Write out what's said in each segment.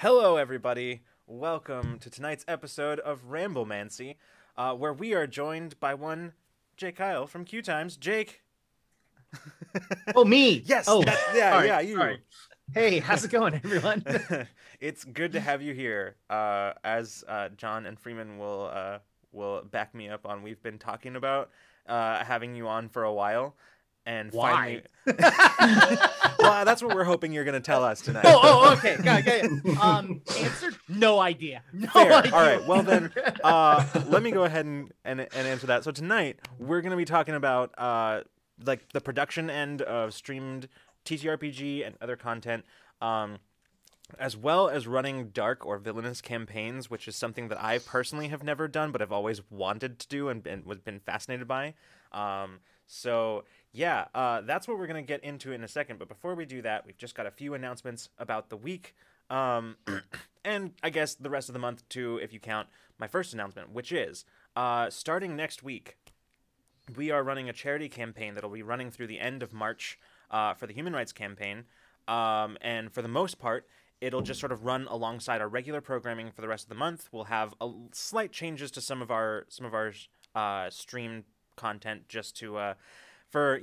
Hello, everybody. Welcome to tonight's episode of Ramblemancy, where we are joined by one Jake Kile from QueueTimes. Jake. Oh, me. Yes. Oh, Yeah, you. All right. Hey, how's it going, everyone? It's good to have you here. As John and Freeman will back me up on, we've been talking about having you on for a while. And Why? Finally, well, that's what we're hoping you're going to tell us tonight. Okay. Got it. Answer? No idea. Fair. Idea. All right. Well then, let me go ahead and answer that. So tonight we're going to be talking about like the production end of streamed TTRPG and other content, as well as running dark or villainous campaigns, which is something that I personally have never done, but I've always wanted to do and been fascinated by. So yeah, that's what we're going to get into in a second. But before we do that, we've just got a few announcements about the week. And I guess the rest of the month too, if you count my first announcement, which is starting next week, we are running a charity campaign that'll be running through the end of March for the Human Rights Campaign. And for the most part, it'll just sort of run alongside our regular programming for the rest of the month. We'll have slight changes to some of our streamed content just to for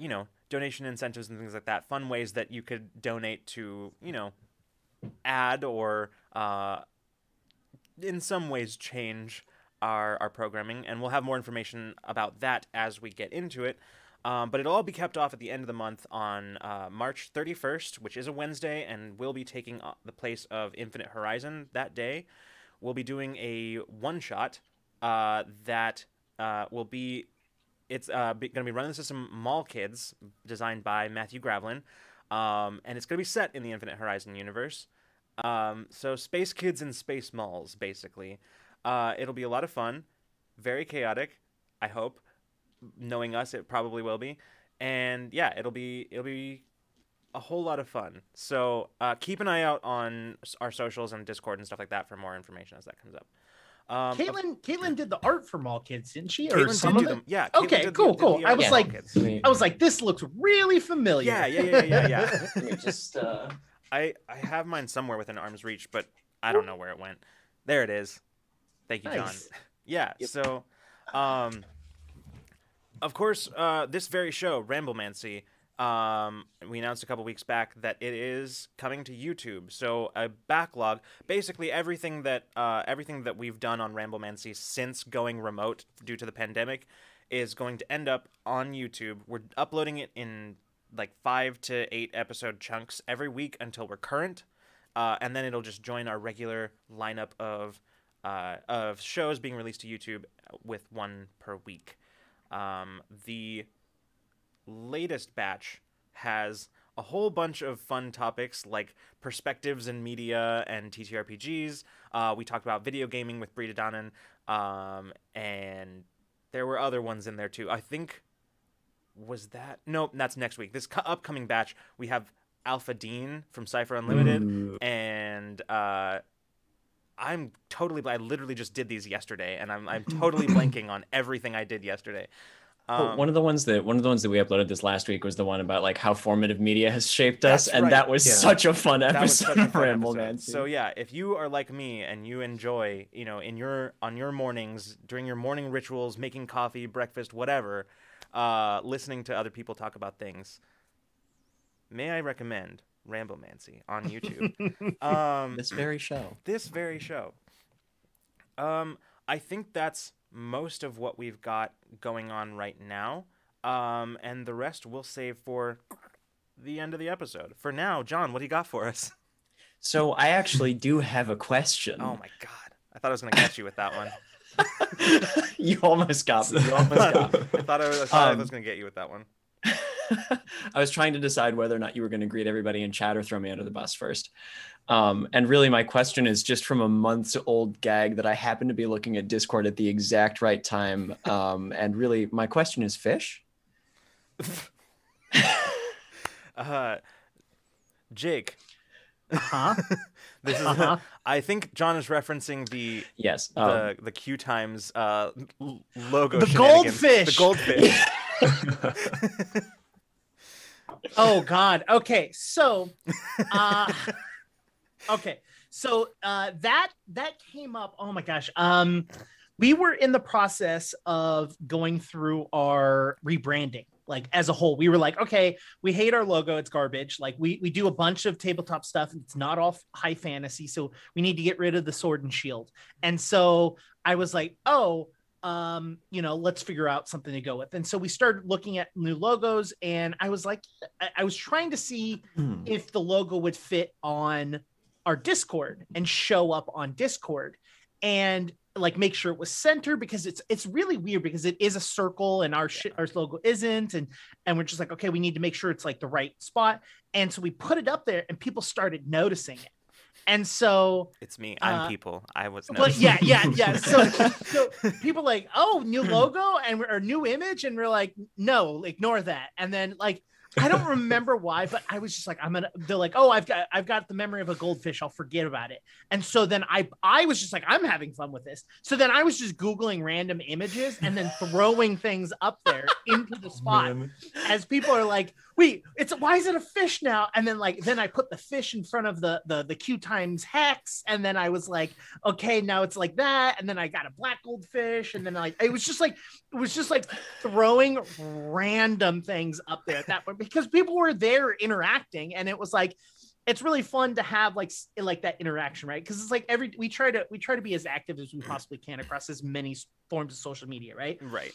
donation incentives and things like that, fun ways that you could donate to add or in some ways change our programming, and we'll have more information about that as we get into it. But it'll all be kept off at the end of the month on March 31st, which is a Wednesday, and will be taking the place of Infinite Horizon that day. We'll be doing a one-shot that will be... It's going to be running the system Mall Kids, designed by Matthew Gravlin, and it's going to be set in the Infinite Horizon universe. So space kids and space malls, basically. It'll be a lot of fun, very chaotic, I hope. Knowing us, it probably will be. And yeah, it'll be a whole lot of fun. So keep an eye out on our socials and Discord and stuff like that for more information as that comes up. Caitlin did the art for Mall Kids, didn't she? Or Caitlin some did of do it? them. Yeah. Okay, cool. I was like, this looks really familiar. Yeah. Just I have mine somewhere within arm's reach, but I don't know where it went. There it is. Thank you, John. Nice. Yeah. Yep. So, of course, this very show, Ramblemancy, we announced a couple weeks back that it is coming to YouTube. So a backlog, basically everything that we've done on Ramblemancy since going remote due to the pandemic, is going to end up on YouTube. We're uploading it in like 5 to 8 episode chunks every week until we're current, and then it'll just join our regular lineup of shows being released to YouTube with one per week. The latest batch has a whole bunch of fun topics like perspectives in media and TTRPGs. We talked about video gaming with Brita Donnan, and there were other ones in there too. I think, was that? No, that's next week. This upcoming batch, we have Alpha Dean from Cypher Unlimited, and I literally just did these yesterday, and I'm totally blanking on everything I did yesterday. one of the ones that we uploaded this last week was the one about like how formative media has shaped us, and right. that was such a fun episode of Ramblemancy. So yeah, if you are like me and you enjoy, on your mornings, during your morning rituals, making coffee, breakfast, whatever, listening to other people talk about things, may I recommend Ramblemancy on YouTube. This very show. I think that's most of what we've got going on right now, and the rest we'll save for the end of the episode. For now, John, what do you got for us? So I actually do have a question. Oh my god, I thought I was gonna catch you with that one. You almost got me. I thought I was gonna get you with that one. I was trying to decide whether or not you were going to greet everybody in chat or throw me under the bus first. And really my question is just from a month's old gag that I happened to be looking at Discord at the exact right time. And really my question is fish? Jake. Huh? This is I think John is referencing the QueueTimes logo. The goldfish. The goldfish. Oh God. Okay. So, So that came up. Oh my gosh. We were in the process of going through our rebranding, like as a whole. We were like, okay, we hate our logo, it's garbage. Like we do a bunch of tabletop stuff, it's not all high fantasy, so we need to get rid of the sword and shield. And so I was like, let's figure out something to go with. And so we started looking at new logos, and I was like, I was trying to see if the logo would fit on our Discord and show up on Discord, and like make sure it was centered, because it's really weird because it is a circle and our logo isn't, and we're just like, okay, we need to make sure it's like the right spot. And so we put it up there, and people started noticing it. And so it's me. I'm people. I was. But yeah. So people like, oh, new logo or new image, and we're like, no, ignore that. And then like, I don't remember why, but I was just like, they're like, oh, I've got the memory of a goldfish, I'll forget about it. And so then I was just like, I'm having fun with this. So then I was just Googling random images and then throwing things up there into the spot as people are like, wait, why is it a fish now? And then I put the fish in front of the QueueTimes hex. And then I was like, okay, now it's like that. And then I got a black goldfish. And then it was just like throwing random things up there at that point, because people were there interacting, and it was like, it's really fun to have like that interaction, right? Because it's like we try to be as active as we possibly can across as many forms of social media, right? Right.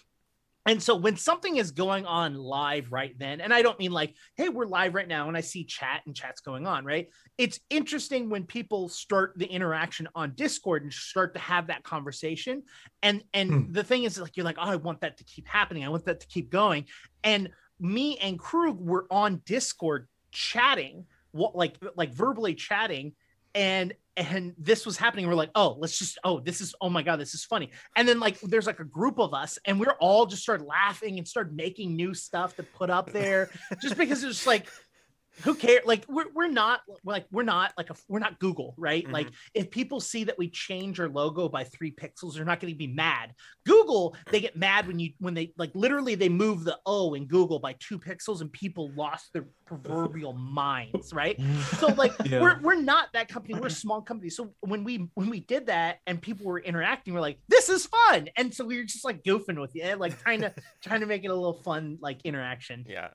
And so when something is going on live right then, and I don't mean like, hey, we're live right now and I see chat's going on, right? It's interesting when people start the interaction on Discord and start to have that conversation. And the thing is, like, you're like, oh, I want that to keep happening. I want that to keep going. And me and Krug were on Discord chatting, like verbally chatting, and this was happening. We're like, oh my God, this is funny. And then like there's like a group of us, and we're all just started laughing and started making new stuff to put up there, just because it's like, who cares? Like we're not Google, right? Mm-hmm. Like if people see that we change our logo by 3 pixels, they're not going to be mad. Google, they get mad when they like literally they move the O in Google by 2 pixels, and people lost their proverbial minds, right? So like we're not that company. We're a small company. So when we did that and people were interacting, we're like, this is fun. And so we were just like goofing with you, like trying to make it a little fun like interaction. Yeah.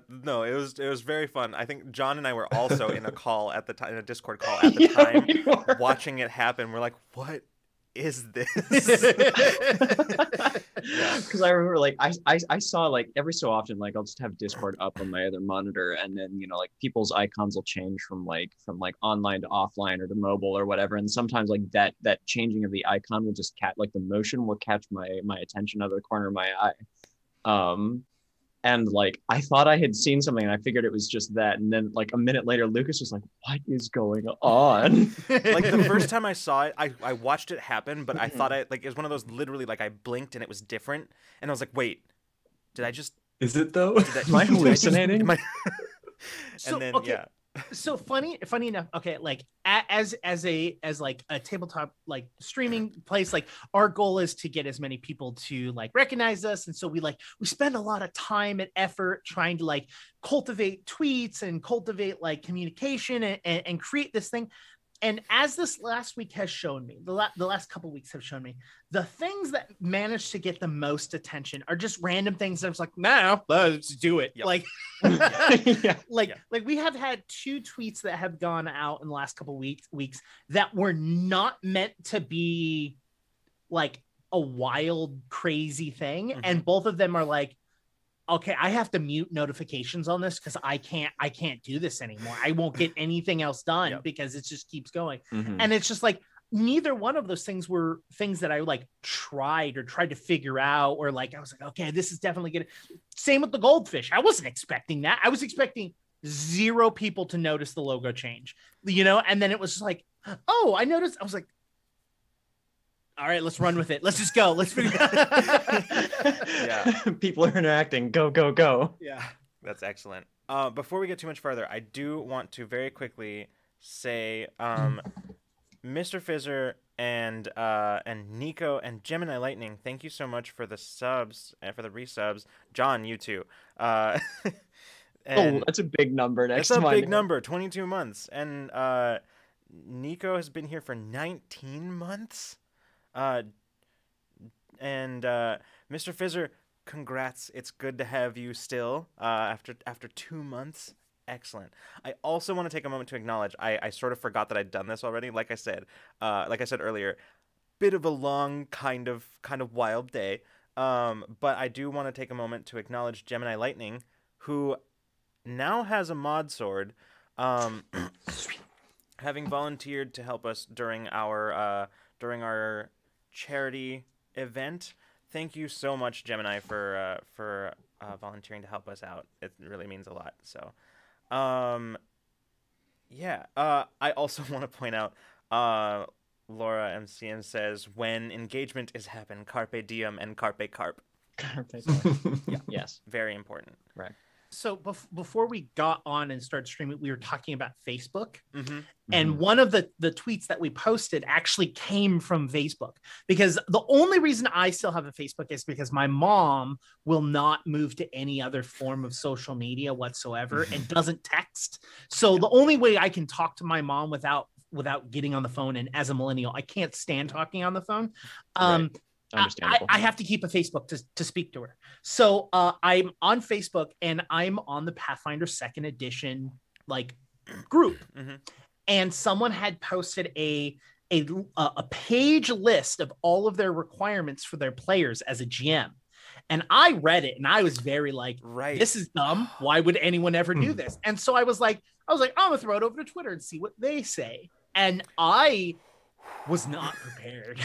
No, it was very fun. I think John and I were also in a call at the time, in a Discord call at the time, watching it happen. We're like, what is this? Because I remember like I saw like every so often, like I'll just have Discord up on my other monitor, and then like people's icons will change from like online to offline or to mobile or whatever, and sometimes like that changing of the icon will just like the motion will catch my attention out of the corner of my eye. And like I thought I had seen something, and I figured it was just that. And then like a minute later, Lucas was like, "What is going on?" Like the first time I saw it, I watched it happen, but I thought it was one of those literally like I blinked and it was different, and I was like, "Wait, did I just? Is it though? Am I hallucinating?" And then okay. So funny enough, okay, like as like a tabletop like streaming place, like our goal is to get as many people to like recognize us, and so we spend a lot of time and effort trying to like cultivate tweets and cultivate like communication and create this thing. And as this last week has shown me, the last couple of weeks have shown me, the things that managed to get the most attention are just random things that I was like, nah, let's do it. Yep. Like, like we have had 2 tweets that have gone out in the last couple of weeks that were not meant to be like a wild, crazy thing. Mm-hmm. And both of them are like, okay, I have to mute notifications on this because I can't do this anymore. I won't get anything else done because it just keeps going. Mm-hmm. And it's just like, neither one of those things were things that I like tried to figure out, or like, I was like, okay, this is definitely good. Same with the goldfish. I wasn't expecting that. I was expecting 0 people to notice the logo change, and then it was just like, oh, I noticed. I was like, all right, let's run with it. Let's just go. Let's figure Yeah. People are interacting. Go. Yeah. That's excellent. Before we get too much further, I do want to very quickly say Mr. Fizzer and Nico and Gemini Lightning, thank you so much for the subs and for the resubs. John, you too. That's a big number next month. It's a big number, 22 months. And Nico has been here for 19 months. And Mr. Fizzer, congrats. It's good to have you still after 2 months. Excellent. I also want to take a moment to acknowledge I sort of forgot that I'd done this already. Like I said earlier, bit of a long kind of wild day. But I do want to take a moment to acknowledge Gemini Lightning, who now has a mod sword, having volunteered to help us during our charity event. Thank you so much, Gemini, for volunteering to help us out. It really means a lot. So, yeah. I also want to point out, Laura MCM says, when engagement is happen, carpe diem and carpe carp. Carpe diem. Yeah. Yes. Very important. Right. So before we got on and started streaming, we were talking about Facebook. Mm-hmm. And one of the tweets that we posted actually came from Facebook, because the only reason I still have a Facebook is because my mom will not move to any other form of social media whatsoever and doesn't text. So the only way I can talk to my mom without getting on the phone, and as a millennial, I can't stand talking on the phone. Right. Understandable. I have to keep a Facebook to speak to her. So I'm on Facebook and I'm on the Pathfinder 2nd edition like group. Mm-hmm. And someone had posted a page list of all of their requirements for their players as a GM. And I read it and I was very like, Right. This is dumb. Why would anyone ever do this? And so I was like, I'm gonna throw it over to Twitter and see what they say. And I was not prepared.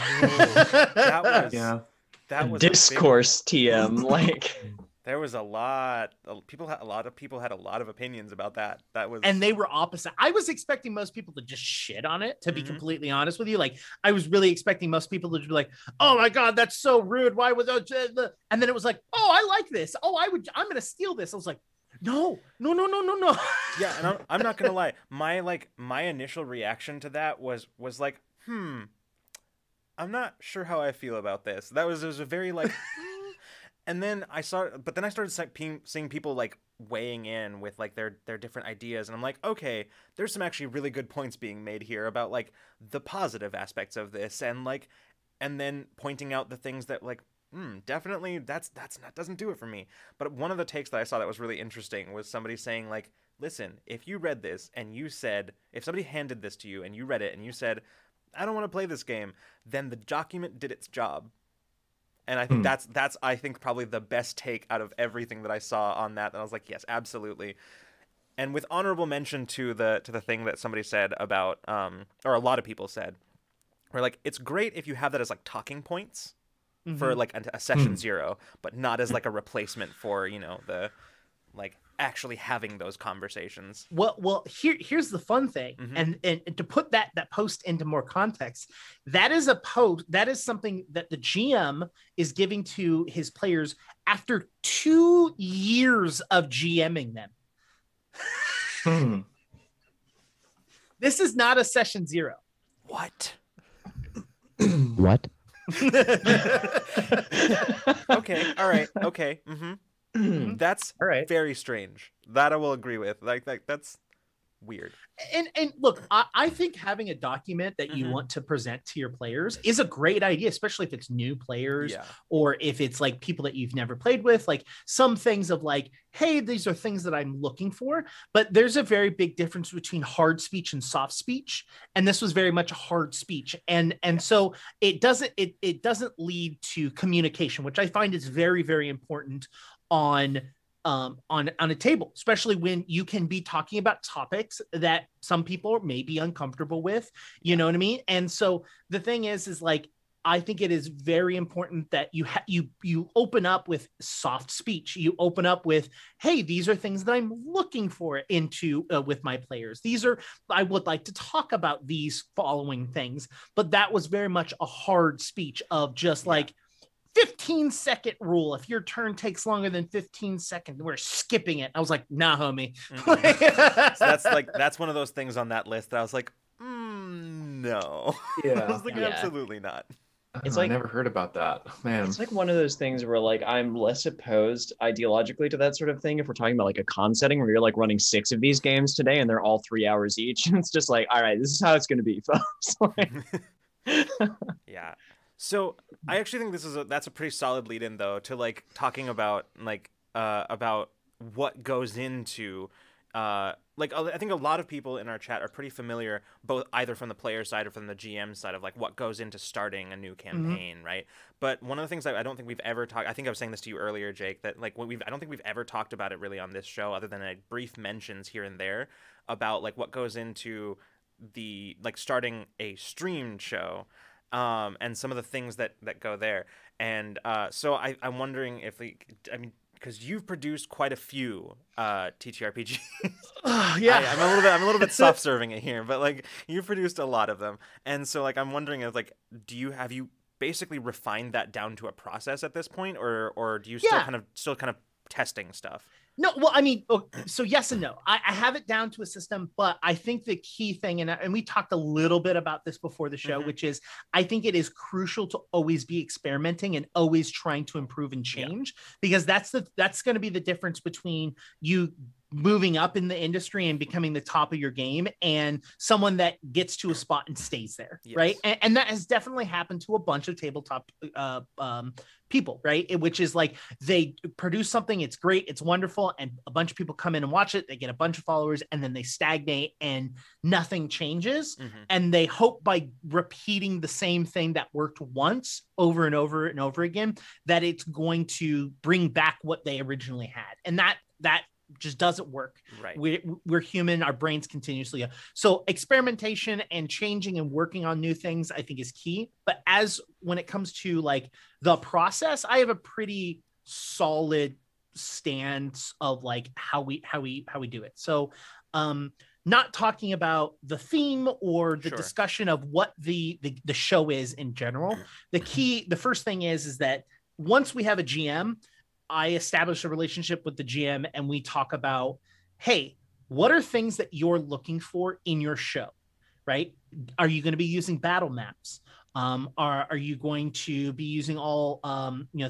That was discourse TM. Like, there was a lot of people had a lot of opinions about that. That was, and they were opposite. I was expecting most people to just shit on it, to be completely honest with you. Like, I was really expecting most people to be like, oh my God, that's so rude. Why would and then it was like, oh, I like this. Oh, I'm gonna steal this. I was like, no. Yeah, and I'm not gonna lie. My initial reaction to that was like, I'm not sure how I feel about this. It was a very like, and then I started seeing people like weighing in with like their different ideas, and I'm like, okay, there's some actually really good points being made here about like the positive aspects of this, and then pointing out the things that like, definitely that's not, doesn't do it for me. But one of the takes that I saw that was really interesting was somebody saying like, listen, if you read this and you said, if somebody handed this to you and you read it and you said, I don't want to play this game, then the document did its job. And I think that's I think probably the best take out of everything that I saw on that. And I was like, yes, absolutely. And with honorable mention to the thing that somebody said about, or a lot of people said, where like, it's great if you have that as like talking points for like a session 0, but not as like a replacement for, the like actually having those conversations. Well, here's the fun thing, and to put that post into more context, that is something that the GM is giving to his players after 2 years of GMing them. This is not a session 0. What? What? Okay. All right. Okay. That's very strange. That I will agree with. Like that's weird. And look, I think having a document that you want to present to your players is a great idea, especially if it's new players or if it's like people that you've never played with. Like some things of like, hey, these are things that I'm looking for. But there's a very big difference between hard speech and soft speech, and this was very much a hard speech. And so it doesn't lead to communication, which I find is very, very important on a table, especially when you can be talking about topics that some people may be uncomfortable with, you know what I mean? And so the thing is like, I think it is very important that you open up with soft speech. You open up with, hey, these are things that I'm looking for into with my players. I would like to talk about these following things, but that was very much a hard speech of just like, 15-second rule. If your turn takes longer than 15 seconds, we're skipping it. I was like, nah, homie. So that's one of those things on that list that I was like, no. Yeah. I was like, absolutely not. It's I like never heard about that, man. it's like one of those things where like I'm less opposed ideologically to that sort of thing if we're talking about like a con setting where you're like running 6 of these games today and they're all 3 hours each. And it's just like, all right, this is how it's going to be, folks. Like, Yeah. So I actually think that's a pretty solid lead in though to like talking about about what goes into like I think a lot of people in our chat are pretty familiar both either from the player side or from the GM side of like what goes into starting a new campaign, right? But one of the things that I don't think we've ever talked, I think I was saying this to you earlier, Jake, that like I don't think we've ever talked about it really on this show other than like brief mentions here and there about like what goes into the like starting a streamed show. And some of the things that go there, and so I'm wondering if because you've produced quite a few TTRPGs. Yeah, I'm a little bit soft serving it here, but like you've produced a lot of them, and so like I'm wondering if like have you basically refined that down to a process at this point, or do you still kind of testing stuff? No, well, I mean, so yes and no. I have it down to a system, but I think the key thing, and we talked a little bit about this before the show, which is I think it is crucial to always be experimenting and always trying to improve and change, because that's going to be the difference between you moving up in the industry and becoming the top of your game and someone that gets to a spot and stays there, right? And that has definitely happened to a bunch of tabletop people, right? Which is like they produce something, it's great, it's wonderful, and a bunch of people come in and watch it, they get a bunch of followers, and then they stagnate and nothing changes. And they hope by repeating the same thing that worked once over and over and over again that it's going to bring back what they originally had. And that just doesn't work. Right. We're human. Our brains continuously. So experimentation and changing and working on new things, I think, is key. But when it comes to like the process, I have a pretty solid stance of like how we do it. So, not talking about the theme or the discussion of what the show is in general. The first thing is that once we have a GM, I establish a relationship with the GM and we talk about, hey, what are things that you're looking for in your show, right? Are you going to be using battle maps? Are you going to be using all,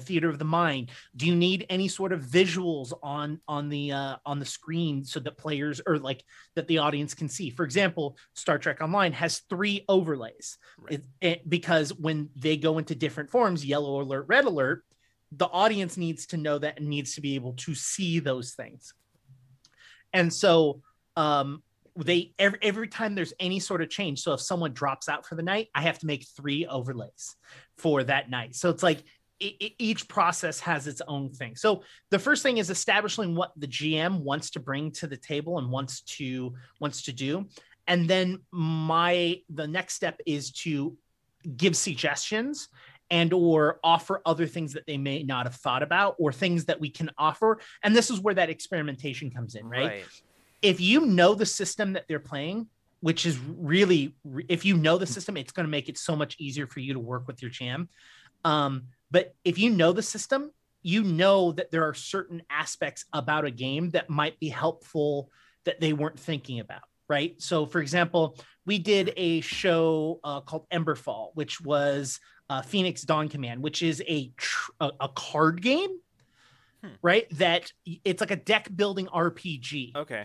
theater of the mind? Do you need any sort of visuals on the screen so that players or like that the audience can see? For example, Star Trek Online has 3 overlays because when they go into different forms, yellow alert, red alert, the audience needs to know that and needs to be able to see those things. And so every time there's any sort of change, so if someone drops out for the night, I have to make 3 overlays for that night. So it's like each process has its own thing. So the first thing is establishing what the GM wants to bring to the table and wants to do. And then the next step is to give suggestions and or offer other things that they may not have thought about or things that we can offer. And this is where that experimentation comes in, right? If you know the system that they're playing, which is really, if you know the system, it's going to make it so much easier for you to work with your GM. But if you know the system, you know that there are certain aspects about a game that might be helpful that they weren't thinking about, right? So for example, we did a show called Emberfall, which was Phoenix Dawn Command, which is a card game, right? That it's like a deck building RPG. Okay.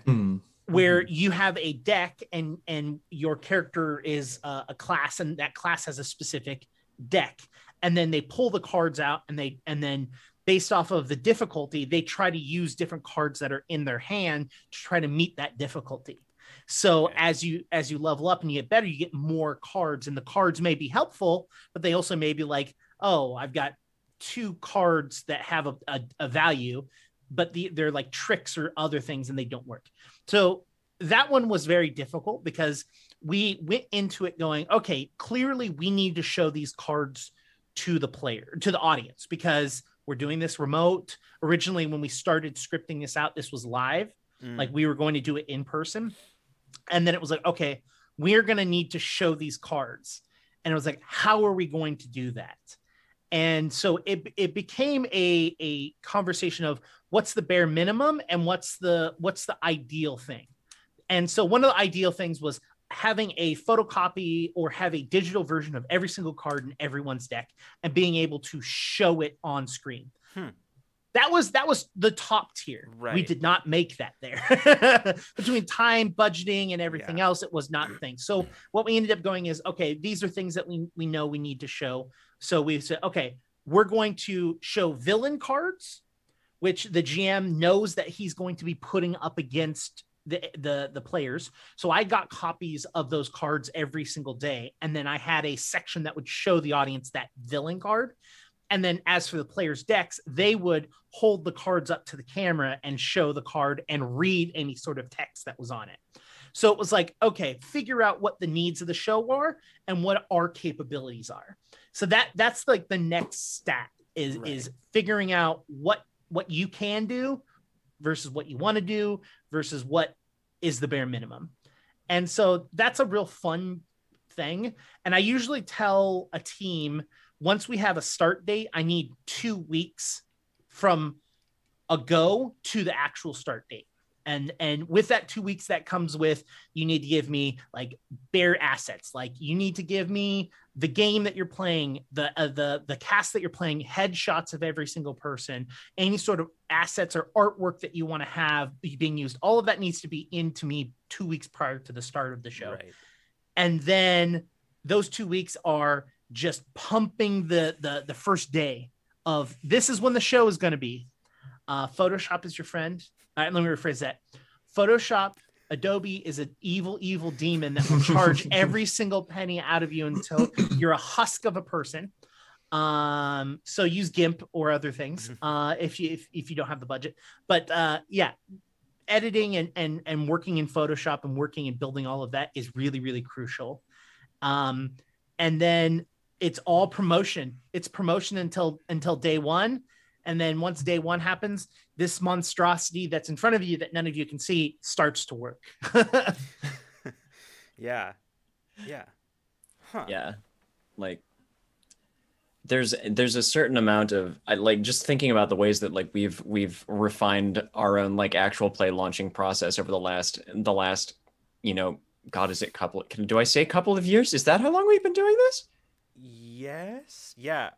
Where you have a deck and your character is a class, and that class has a specific deck, and then they pull the cards out, and then based off of the difficulty, they try to use different cards that are in their hand to try to meet that difficulty. So as you level up and you get better, you get more cards, and the cards may be helpful, but they also may be like, oh, I've got 2 cards that have a value, but they're like tricks or other things and they don't work. So that one was very difficult because we went into it going, okay, clearly we need to show these cards to the audience, because we're doing this remote. Originally, when we started scripting this out, this was live. Like we were going to do it in person. And then it was like, okay, we're going to need to show these cards. And it was like, how are we going to do that? And so it became a conversation of what's the bare minimum and what's the ideal thing. And so one of the ideal things was having a photocopy or have a digital version of every single card in everyone's deck and being able to show it on screen. That was the top tier. Right. We did not make that there. Between time, budgeting, and everything else, it was not a thing. So what we ended up going is, okay, these are things that we know we need to show. So we said, okay, we're going to show villain cards, which the GM knows that he's going to be putting up against the players. So I got copies of those cards every single day. And then I had a section that would show the audience that villain card. And then as for the players' decks, they would hold the cards up to the camera and show the card and read any sort of text that was on it. So it was like, okay, figure out what the needs of the show are and what our capabilities are. So that's like the next stat is figuring out what you can do versus what you want to do versus what is the bare minimum. And so that's a real fun thing. And I usually tell a team, once we have a start date, I need 2 weeks from a go to the actual start date. And with that 2 weeks, that comes with, you need to give me like bare assets. Like you need to give me the game that you're playing, the cast that you're playing, headshots of every single person, any sort of assets or artwork that you want to have being used. All of that needs to be into me 2 weeks prior to the start of the show. Right. And then those 2 weeks are just pumping the first day of, this is when the show is going to be. Photoshop is your friend. All right, let me rephrase that. Photoshop, Adobe is an evil, evil demon that will charge every single penny out of you until you're a husk of a person. So use GIMP or other things if you don't have the budget. But editing and working in Photoshop and working and building all of that is really, really crucial. And then it's all promotion. It's promotion until day one. And then once day one happens, this monstrosity that's in front of you that none of you can see starts to work. Yeah. Huh. Yeah. Like there's a certain amount of, like, just thinking about the ways that like we've refined our own like actual play launching process over the last, God, is it do I say couple of years? Is that how long we've been doing this? Yes. Yeah.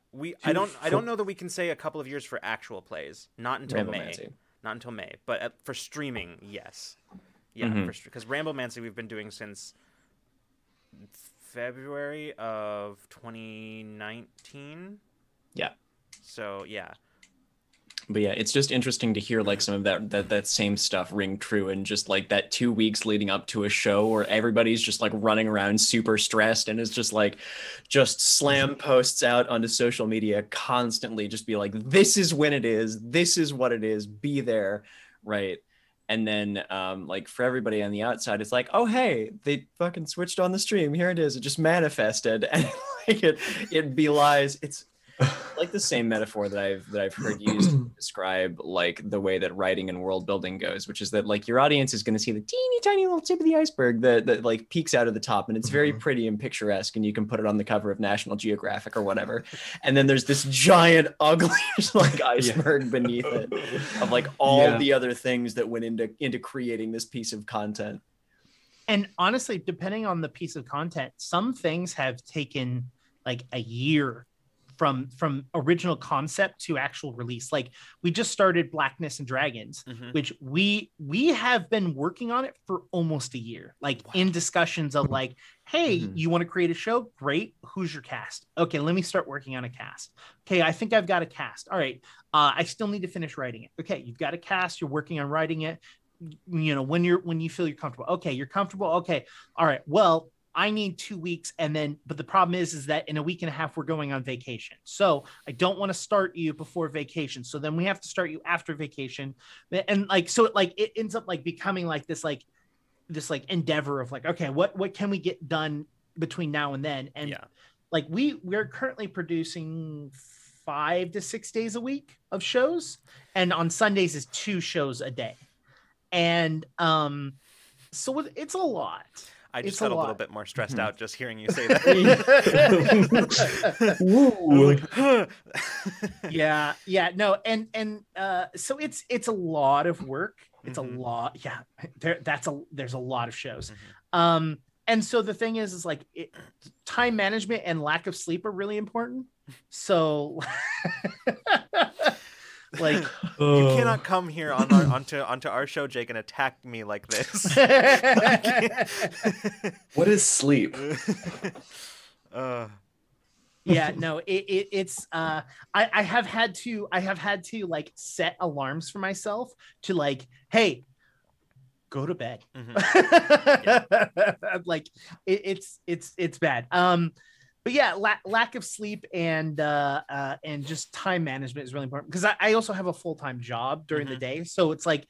I don't know that we can say a couple of years for actual plays. Not until May. Not until May. But for streaming, yes. Yeah. Because Ramblemancy we've been doing since February of 2019. Yeah. So yeah. But yeah, it's just interesting to hear like some of that same stuff ring true, and just like that 2 weeks leading up to a show where everybody's just like running around super stressed, and it's just like slam posts out onto social media constantly, just be like, this is when it is, this is what it is, be there, right? And then like for everybody on the outside, it's like, oh hey, they fucking switched on the stream, here it is, it just manifested, and like it belies, it's like the same metaphor that I've heard used to describe like the way that writing and world building goes, which is that like your audience is going to see the teeny tiny little tip of the iceberg that like peeks out of the top, and it's very pretty and picturesque, and you can put it on the cover of National Geographic or whatever. And then there's this giant ugly like iceberg beneath it of like all the other things that went into creating this piece of content. And honestly, depending on the piece of content, some things have taken like a year from original concept to actual release. Like we just started Blackness and Dragons, which we have been working on it for almost a year, like in discussions of like, hey, you want to create a show? Great. Who's your cast? Okay, let me start working on a cast. Okay, I think I've got a cast. All right. I still need to finish writing it. Okay, you've got a cast, you're working on writing it. When you feel you're comfortable. Okay, you're comfortable. Okay. All right. Well, I need 2 weeks. And then, but the problem is that in a week and a half, we're going on vacation. So I don't want to start you before vacation. So then we have to start you after vacation. And like, so like, it ends up like becoming like this endeavor of like, okay, what can we get done between now and then? And like, we're currently producing 5 to 6 days a week of shows. And on Sundays is 2 shows a day. And, so it's a lot. I just got a little bit more stressed out just hearing you say that. No, and so it's a lot of work. It's a lot. Yeah, there's a lot of shows. And so the thing is like time management and lack of sleep are really important. So like you cannot come here onto our show, Jake, and attack me like this. What is sleep? Yeah, no, it's I have had to like set alarms for myself to like, hey, go to bed. Mm-hmm. Like it's bad. But yeah, lack of sleep and just time management is really important, because I also have a full-time job during the day. So it's like,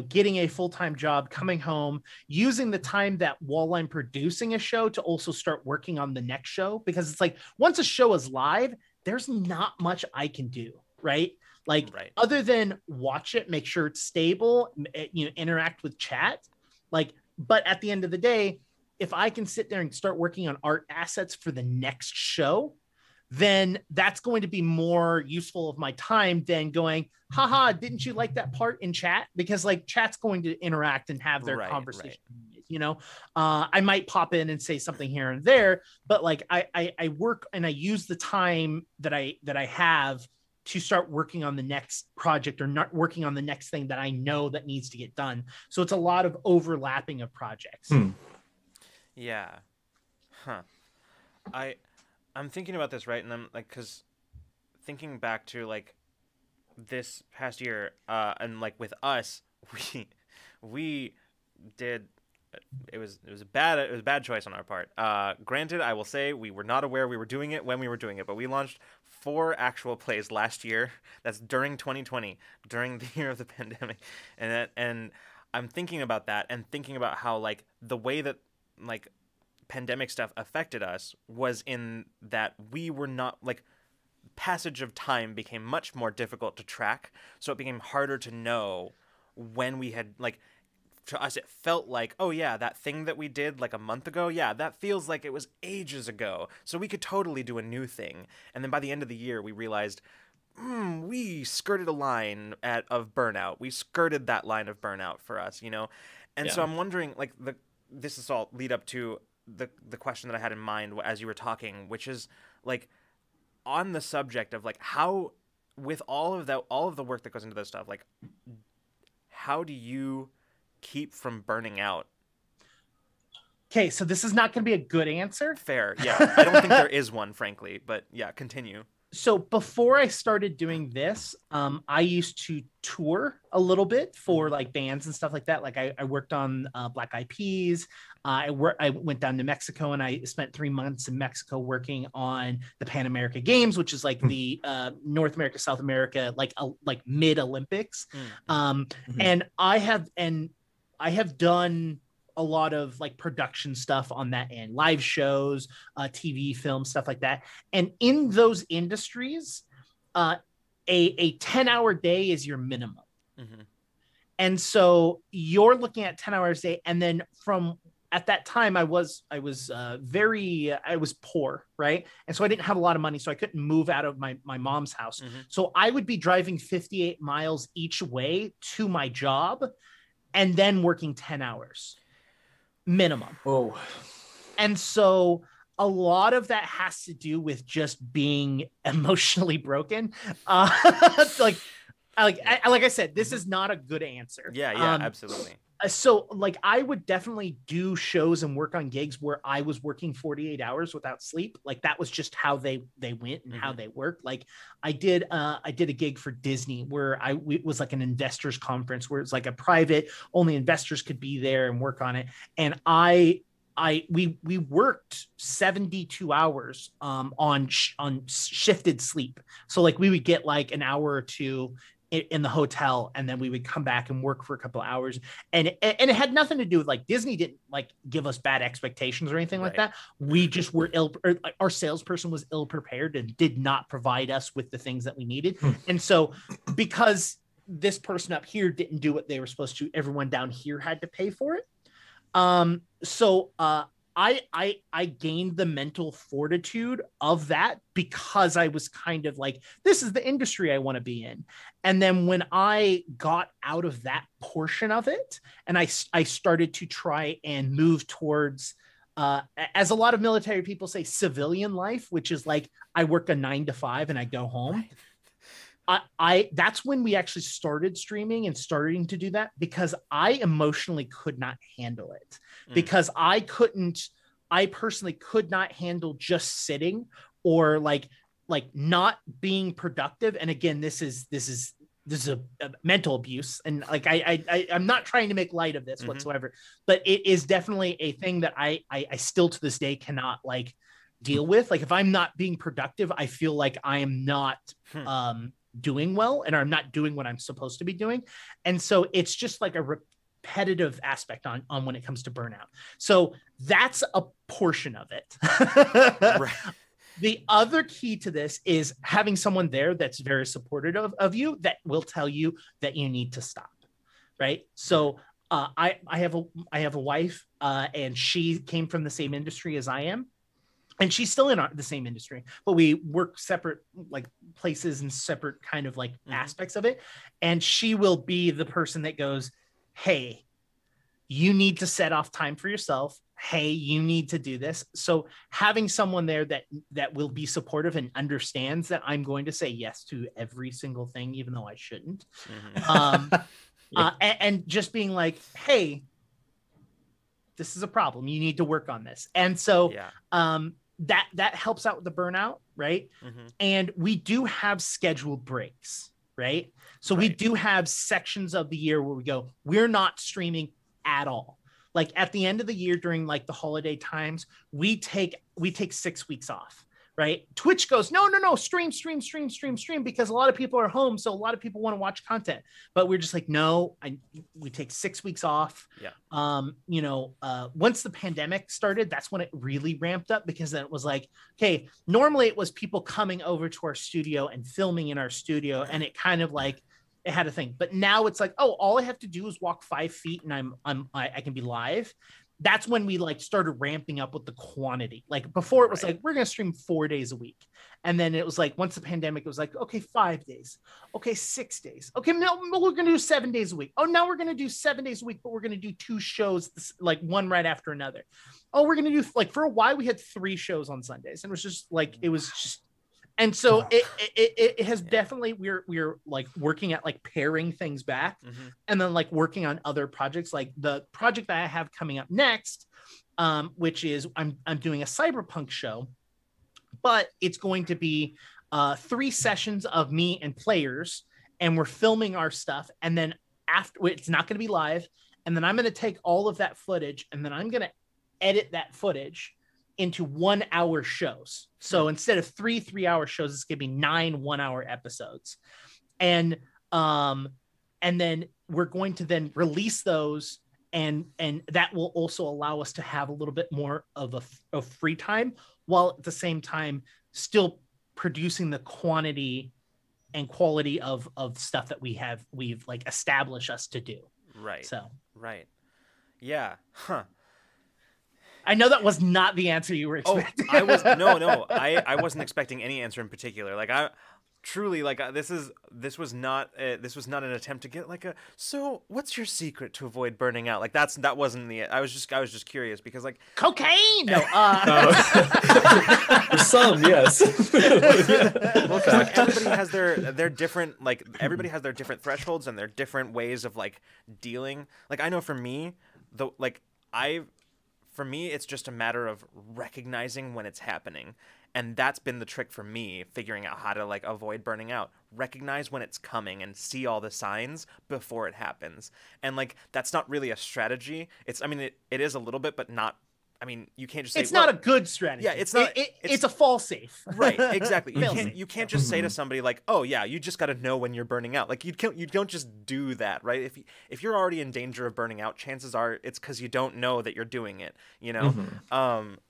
getting a full-time job, coming home, using the time that while I'm producing a show to also start working on the next show, because it's like once a show is live, there's not much I can do, right? Like other than watch it, make sure it's stable, interact with chat, like, but at the end of the day, if I can sit there and start working on art assets for the next show, then that's going to be more useful of my time than going, haha, didn't you like that part in chat? Because like chat's going to interact and have their conversation. I might pop in and say something here and there, but like I work and I use the time that I have to start working on the next project, or not working on the next thing that I know that needs to get done. So it's a lot of overlapping of projects. Yeah. Huh. I'm thinking about this, right? And I'm like, because thinking back to like this past year, and like with us, we did, it was a bad choice on our part. Granted, I will say we were not aware we were doing it when we were doing it, but we launched 4 actual plays last year. That's during 2020, during the year of the pandemic, and I'm thinking about that and thinking about how like the way that like pandemic stuff affected us was in that we were not like, passage of time became much more difficult to track, so it became harder to know when we had like, to us it felt like, oh yeah, that thing that we did like a month ago, yeah, that feels like it was ages ago, so we could totally do a new thing. And then by the end of the year we realized we skirted a line of burnout. We skirted that line of burnout for us, and so I'm wondering, like, this is all lead up to the question that I had in mind as you were talking, which is like, on the subject of like, how, with all of the work that goes into this stuff, like, how do you keep from burning out? Okay, so this is not going to be a good answer. Fair, yeah. I don't think there is one, frankly, but yeah, continue. So before I started doing this, I used to tour a little bit for like bands and stuff like that. Like I worked on Black Eyed Peas. I went down to Mexico and I spent 3 months in Mexico working on the Pan America Games, which is like the North America, South America, like mid Olympics. And I have done a lot of like production stuff on that end, live shows, TV, film, stuff like that. And in those industries, a 10-hour day is your minimum. And so you're looking at 10 hours a day. And then at that time I was poor, right? And so I didn't have a lot of money, so I couldn't move out of my mom's house. So I would be driving 58 miles each way to my job and then working 10 hours minimum. Oh. And so a lot of that has to do with just being emotionally broken. Like I said, this is not a good answer. Yeah, absolutely. So like I would definitely do shows and work on gigs where I was working 48 hours without sleep. Like that was just how they went and how they worked. Like I did a gig for Disney where it was like an investors conference where it's like a private, only investors could be there and work on it. And we worked 72 hours on shifted sleep. So like we would get like an hour or two in the hotel, and then we would come back and work for a couple of hours. And it had nothing to do with like Disney didn't like give us bad expectations or anything like that. We just were our salesperson was ill prepared and did not provide us with the things that we needed. And so because this person up here didn't do what they were supposed to, everyone down here had to pay for it. So I gained the mental fortitude of that because I was kind of like, this is the industry I want to be in. And then when I got out of that portion of it, and I started to try and move towards, as a lot of military people say, civilian life, which is like, I work a 9 to 5 and I go home. Right. That's when we actually started streaming and starting to do that, because I emotionally could not handle it, because I personally could not handle just sitting or like not being productive. And again, this is a mental abuse. And like, I'm not trying to make light of this whatsoever, but it is definitely a thing that I still to this day cannot like deal with. Like if I'm not being productive, I feel like I am not, doing well, and I'm not doing what I'm supposed to be doing. And so it's just like a repetitive aspect on when it comes to burnout. So that's a portion of it. Right. The other key to this is having someone there that's very supportive of you, that will tell you that you need to stop. Right. So I have a wife, and she came from the same industry as I am. And she's still in the same industry, but we work separate like places and separate kind of like aspects of it. And she will be the person that goes, hey, you need to set off time for yourself. Hey, you need to do this. So having someone there that will be supportive and understands that I'm going to say yes to every single thing, even though I shouldn't. And just being like, hey, this is a problem. You need to work on this. And so, that helps out with the burnout, right? And we do have scheduled breaks, right? So we do have sections of the year where we go, we're not streaming at all. Like at the end of the year during like the holiday times, we take 6 weeks off, right? Twitch goes, no, stream, because a lot of people are home. So a lot of people want to watch content, but we're just like, no, we take 6 weeks off. Once the pandemic started, that's when it really ramped up, because then it was like, okay, normally it was people coming over to our studio and filming in our studio. And it kind of like, it had a thing, but now it's like, oh, all I have to do is walk 5 feet and I can be live. That's when we like started ramping up with the quantity. Like before it was like, we're going to stream 4 days a week. And then it was like, once the pandemic, it was like, okay, 5 days. Okay, 6 days. Okay, no, we're going to do 7 days a week. Oh, now we're going to do 7 days a week, but we're going to do 2 shows, like one right after another. Oh, we're going to do like, for a while we had 3 shows on Sundays. And it was just like, it was just, and so it has definitely, we're like working at like paring things back, and then like working on other projects, like the project that I have coming up next, which is I'm doing a cyberpunk show, but it's going to be 3 sessions of me and players, and we're filming our stuff. And then after, it's not going to be live. And then I'm going to take all of that footage, and then I'm going to edit that footage into 1 hour shows. So instead of 3 3-hour shows, it's gonna be 9 1-hour episodes. And then we're going to then release those, and that will also allow us to have a little bit more of free time, while at the same time still producing the quantity and quality of stuff that we've like established us to do. Right. So yeah. I know that was not the answer you were expecting. I wasn't expecting any answer in particular. Like I truly like this was not an attempt to get like a, so what's your secret to avoid burning out? Like that wasn't the, I was just curious, because like cocaine. No. For some, yes. Well, like everybody has their different, like everybody has their different thresholds and their different ways of like dealing. Like I know for me, for me, it's just a matter of recognizing when it's happening. And that's been the trick for me, figuring out how to like avoid burning out. Recognize when it's coming and see all the signs before it happens. And like, that's not really a strategy. It is a little bit, but not, you can't just say it's not a good strategy. Yeah, it's not. It's a fall safe. Right, exactly. You can't just say to somebody like, "Oh yeah, you just got to know when you're burning out." Like you don't just do that, right? If you're already in danger of burning out, chances are it's because you don't know that you're doing it. You know,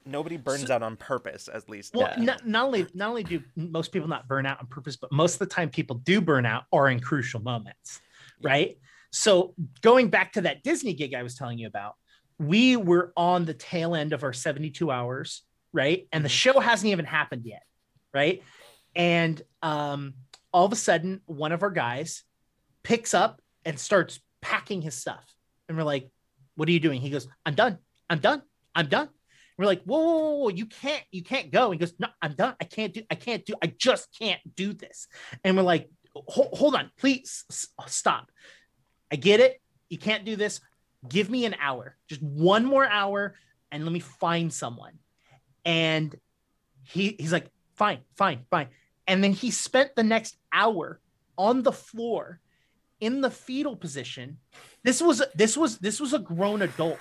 nobody burns out on purpose, at least. Well, not only do most people not burn out on purpose, but most of the time people do burn out are in crucial moments, right? So going back to that Disney gig I was telling you about. we were on the tail end of our 72 hours, right? And the show hasn't even happened yet, right? And all of a sudden, one of our guys picks up and starts packing his stuff. And we're like, what are you doing? He goes, I'm done. We're like, whoa, you can't go. He goes, no, I'm done. I just can't do this. And we're like, hold on, please stop. I get it. You can't do this. Give me an hour, just one more hour, and let me find someone. And he's like, fine. And then he spent the next hour on the floor in the fetal position. This was a grown adult.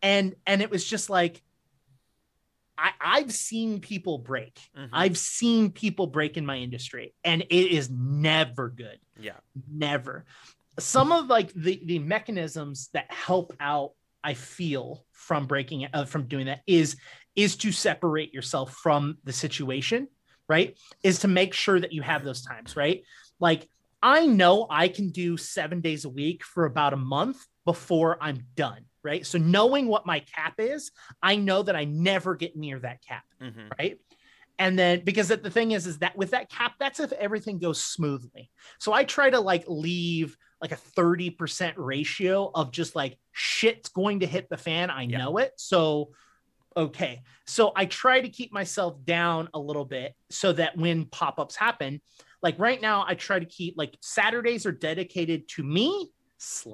And it was just like, I've seen people break. I've seen people break in my industry, and it is never good. Yeah. Never. Some of like the mechanisms that help out, I feel, from breaking it, from doing that is to separate yourself from the situation, right? Is to make sure that you have those times, right? Like, I know I can do 7 days a week for about a month before I'm done, right? So knowing what my cap is, I know that I never get near that cap, right? And then, because the thing is that with that cap, that's if everything goes smoothly. So I try to like leave like a 30% ratio of just like, shit's going to hit the fan. I know it. So, okay. So I try to keep myself down a little bit so that when pop-ups happen, like right now, I try to keep like Saturdays are dedicated to me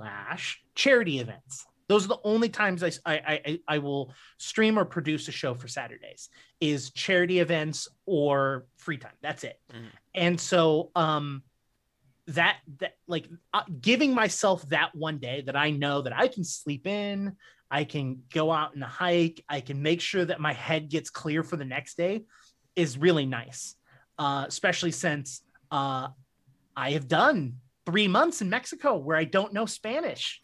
/ charity events. Those are the only times I will stream or produce a show for Saturdays, is charity events or free time. That's it. And so that like giving myself that one day that I know that I can sleep in, I can go out and hike, I can make sure that my head gets clear for the next day is really nice. Especially since I have done 3 months in Mexico where I don't know Spanish.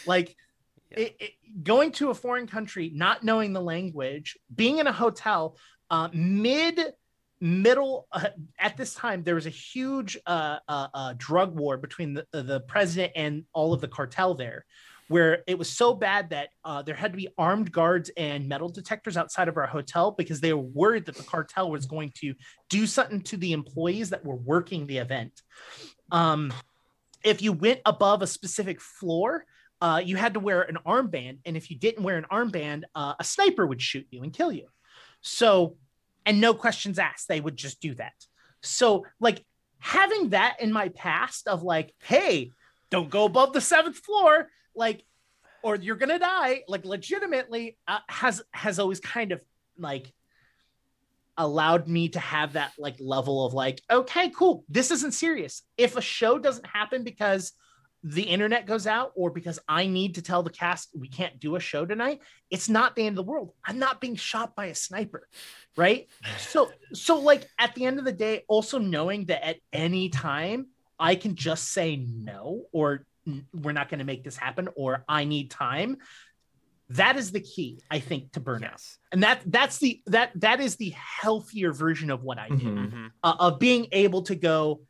Like going to a foreign country, not knowing the language, being in a hotel, middle at this time, there was a huge drug war between the president and all of the cartel there, where it was so bad that there had to be armed guards and metal detectors outside of our hotel because they were worried that the cartel was going to do something to the employees that were working the event. If you went above a specific floor, you had to wear an armband. And if you didn't wear an armband, a sniper would shoot you and kill you. So, and no questions asked, they would just do that. So like having that in my past of like, hey, don't go above the 7th floor, like, or you're going to die, like legitimately has always kind of like allowed me to have that like level of like, okay, cool, this isn't serious. If a show doesn't happen because the internet goes out or because I need to tell the cast we can't do a show tonight, it's not the end of the world. I'm not being shot by a sniper, right? So like at the end of the day, also knowing that at any time I can just say no, or we're not going to make this happen, or I need time. That is the key, I think, to burnout. Yes. And that is the healthier version of what I do, of being able to go,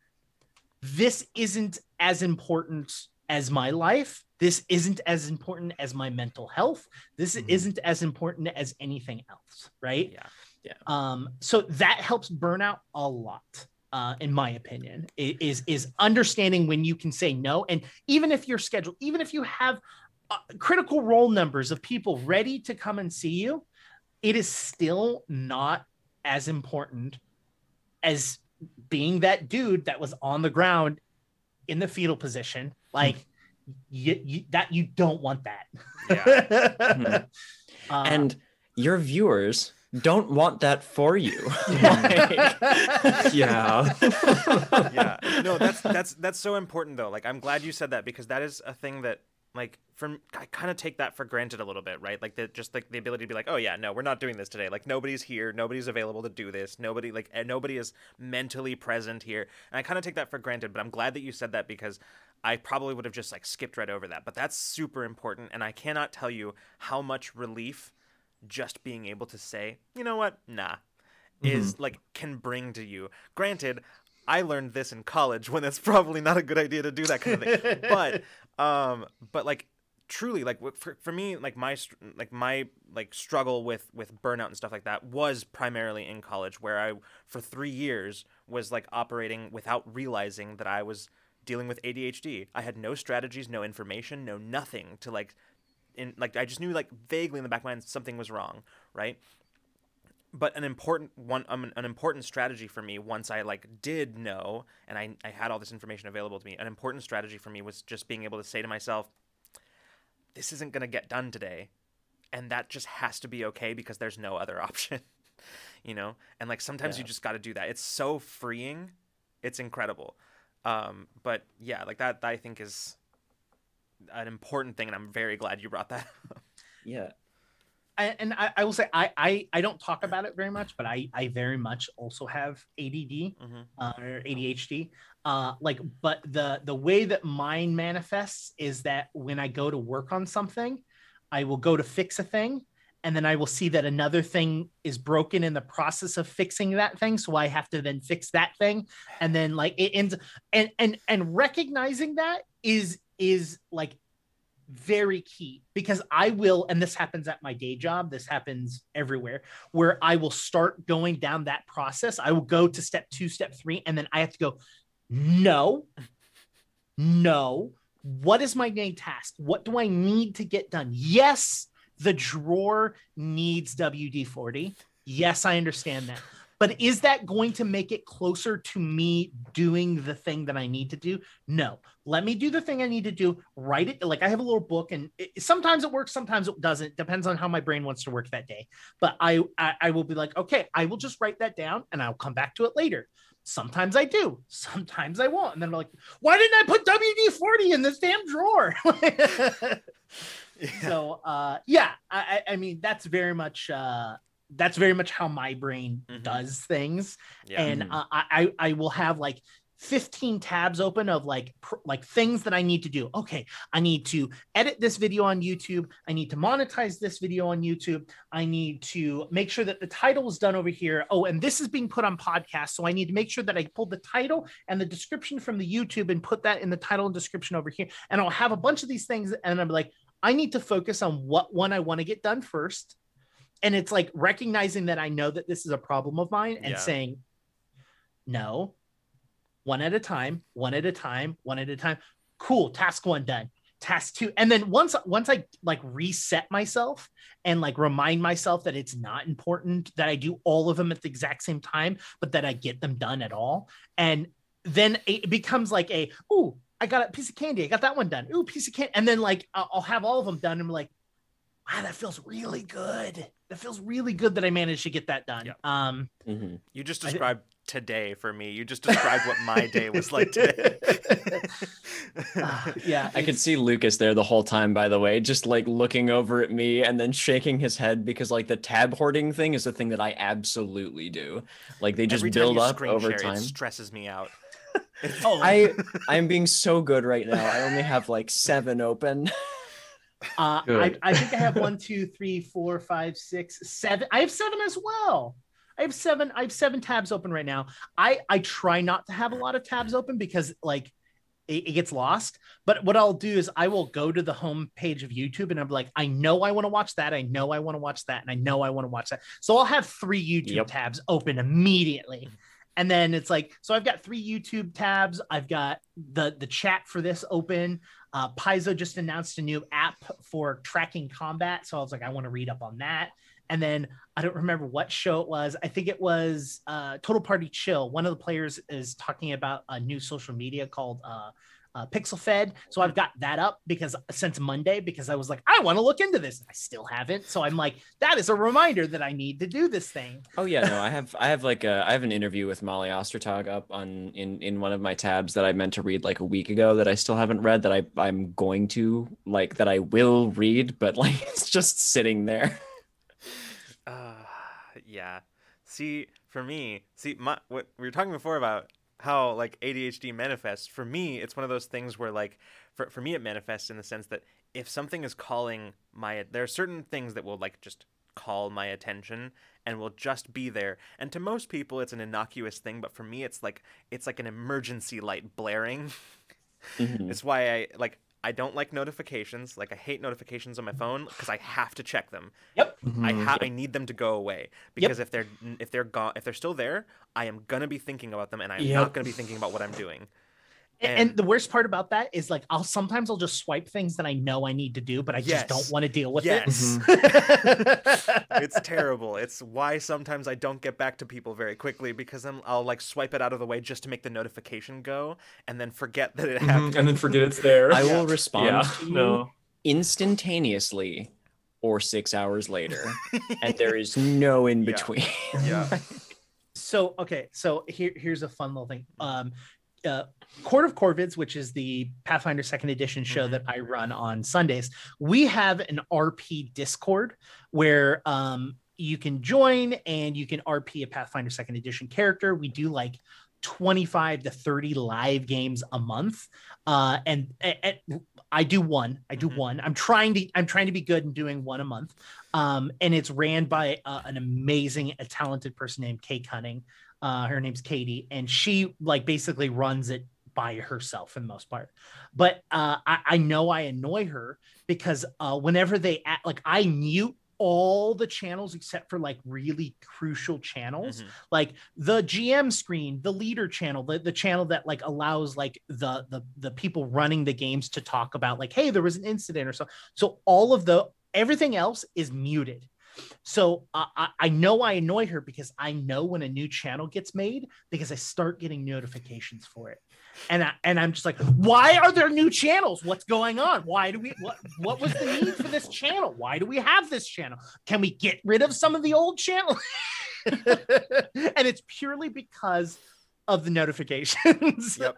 this isn't as important as my life. This isn't as important as my mental health. This isn't as important as anything else. Right. Yeah. So that helps burnout a lot. In my opinion, is understanding when you can say no. And even if you're scheduled, even if you have critical role numbers of people ready to come and see you, it is still not as important as being that dude that was on the ground in the fetal position. Like you don't want that. Yeah. And your viewers don't want that for you. Yeah. No, that's so important though. Like, I'm glad you said that, because that is a thing that, like, I kind of take that for granted a little bit, right? Like, just like the ability to be like, oh yeah, no, we're not doing this today. Like, nobody's here, nobody's available to do this, nobody is mentally present here, and I kind of take that for granted. But I'm glad that you said that, because I probably would have just like skipped right over that. But that's super important, and I cannot tell you how much relief just being able to say, you know what, nah, is like, can bring to you. Granted, I learned this in college when it's probably not a good idea to do that kind of thing. But like truly, like for me, like my struggle with burnout and stuff like that was primarily in college, where I for 3 years was like operating without realizing that I was dealing with ADHD. I had no strategies, no information, no nothing to like I just knew like vaguely in the back of my mind something was wrong, right? But an important strategy for me, once I like did know and I had all this information available to me, an important strategy for me was just being able to say to myself, this isn't going to get done today, and that just has to be okay because there's no other option. And like sometimes you just got to do that. It's so freeing. It's incredible. But yeah, like that I think is an important thing, and I'm very glad you brought that up. Yeah. I will say I don't talk about it very much, but I very much also have ADD or ADHD. But the way that mine manifests is that when I go to work on something, I will go to fix a thing, and then I will see that another thing is broken in the process of fixing that thing, so I have to then fix that thing, and then like it ends. And recognizing that is like very key, because I will, and this happens at my day job, this happens everywhere, where I will start going down that process. I will go to step 2, step 3, and then I have to go, no, what is my main task? What do I need to get done? Yes, the drawer needs WD-40. Yes, I understand that. But is that going to make it closer to me doing the thing that I need to do? No. Let me do the thing I need to do. Write it. Like I have a little book, and sometimes it works, sometimes it doesn't. Depends on how my brain wants to work that day. But I will be like, okay, I will just write that down, and I'll come back to it later. Sometimes I do. Sometimes I won't. And then I'm like, why didn't I put WD-40 in this damn drawer? So I mean, that's very much how my brain does things. Yeah. And I will have like 15 tabs open of like things that I need to do. Okay, I need to edit this video on YouTube. I need to monetize this video on YouTube. I need to make sure that the title is done over here. Oh, and this is being put on podcast, so I need to make sure that I pull the title and the description from the YouTube and put that in the title and description over here. And I'll have a bunch of these things, and I'm like, I need to focus on what one I want to get done first. And it's like recognizing that I know that this is a problem of mine and saying, no, one at a time. Cool. Task 1 done. Task 2. And then once I like reset myself and like remind myself that it's not important that I do all of them at the exact same time, but that I get them done at all. And then it becomes like ooh, I got a piece of candy. I got that one done. Ooh, piece of candy. And then like, I'll have all of them done. And I'm like, wow, that feels really good. That feels really good that I managed to get that done. Yeah. You just described today for me. You just described what my day was like today. I could see Lucas there the whole time, by the way, just like looking over at me and then shaking his head, because like the tab hoarding thing is a thing that I absolutely do. Like they just build up over time. It stresses me out. I'm being so good right now. I only have like 7 open. I think I have 1, 2, 3, 4, 5, 6, 7. I have 7 as well. I have 7 tabs open right now. I try not to have a lot of tabs open because like it gets lost. But what I'll do is I will go to the home page of YouTube and I'm like, I know I want to watch that. I know I want to watch that. And I know I want to watch that. So I'll have 3 YouTube tabs open immediately. And then it's like, so I've got 3 YouTube tabs. I've got the chat for this open. Paizo just announced a new app for tracking combat. So I was like, I want to read up on that. And then I don't remember what show it was. I think it was Total Party Chill. One of the players is talking about a new social media called Pixel Fed. So I've got that up since Monday, because I was like, I want to look into this. I still haven't. So I'm like, that is a reminder that I need to do this thing. Oh yeah, no, I have an interview with Molly Ostertag up in one of my tabs that I meant to read like a week ago that I still haven't read, that I'm going to like, that I will read, but like it's just sitting there. Yeah. See, for me, what we were talking before about how like ADHD manifests. For me, it's one of those things where like for me it manifests in the sense that if something is calling there are certain things that will like just call my attention and will just be there. And to most people, it's an innocuous thing, but for me, it's like an emergency light blaring. Mhm. It's why I don't like notifications. Like, I hate notifications on my phone because I have to check them. Yep. I need them to go away, because if they're gone, if they're still there, I am gonna be thinking about them, and I'm not gonna be thinking about what I'm doing. And the worst part about that is, like, I'll just swipe things that I know I need to do, but I just don't want to deal with it. It's terrible. It's why sometimes I don't get back to people very quickly, because I'll like swipe it out of the way just to make the notification go, and then forget that it happened. And then forget it's there. I will respond to you No. instantaneously or 6 hours later, and there is no in between. Yeah. So here's a fun little thing. Court of Corvids, which is the Pathfinder Second Edition show that I run on Sundays, we have an RP Discord where you can join and you can RP a Pathfinder Second Edition character. We do like 25 to 30 live games a month, and I do one. I'm trying to be good and doing one a month, and it's ran by an amazing, a talented person named Kay Cunning. Her name's Katie, and she like basically runs it by herself for the most part. But I know I annoy her because whenever they like, I mute all the channels except for like really crucial channels, like the GM screen, the leader channel, the channel that like allows like the people running the games to talk about like, hey, there was an incident or so. So everything else is muted. So I know I annoy her because I know when a new channel gets made, because I start getting notifications for it. And I'm just like, why are there new channels? What's going on? Why do what was the need for this channel? Why do we have this channel? Can we get rid of some of the old channels? And it's purely because of the notifications. Yep.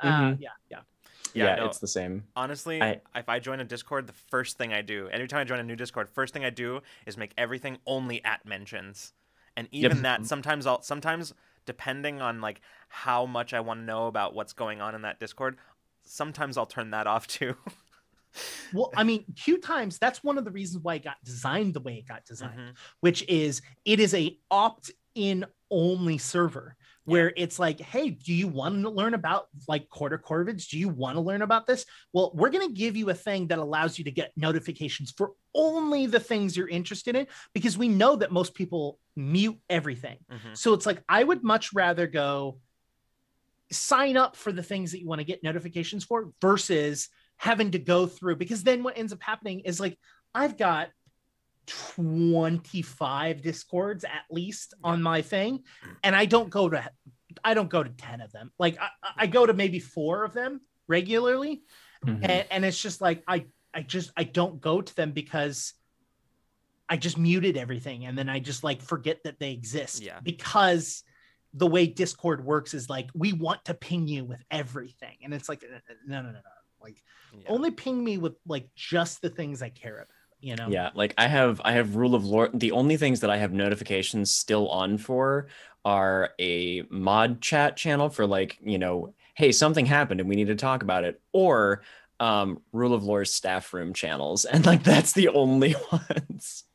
Yeah, it's the same. Honestly, if I join a Discord, the first thing I do, anytime I join a new Discord, first thing I do is make everything only at mentions. And even that, sometimes depending on like how much I want to know about what's going on in that Discord, sometimes I'll turn that off too. Well, I mean, QueueTimes, that's one of the reasons why it got designed the way it got designed, which is it is a opt-in only server. Where it's like, hey, do you want to learn about like Quarter Corvids? Do you want to learn about this? Well, we're going to give you a thing that allows you to get notifications for only the things you're interested in, because we know that most people mute everything. So it's like, I would much rather go sign up for the things that you want to get notifications for versus having to go through, because then what ends up happening is like, I've got 25 Discords at least on my thing, and I don't go to 10 of them. Like I go to maybe 4 of them regularly, and it's just like I don't go to them because I just muted everything, and then I just like forget that they exist. Because the way Discord works is like, we want to ping you with everything, and it's like no, like only ping me with like just the things I care about. You know? Yeah, like I have rule of lore. The only things that I have notifications still on for are a mod chat channel for like, you know, hey, something happened and we need to talk about it, or rule of lore's staff room channels, and like that's the only ones.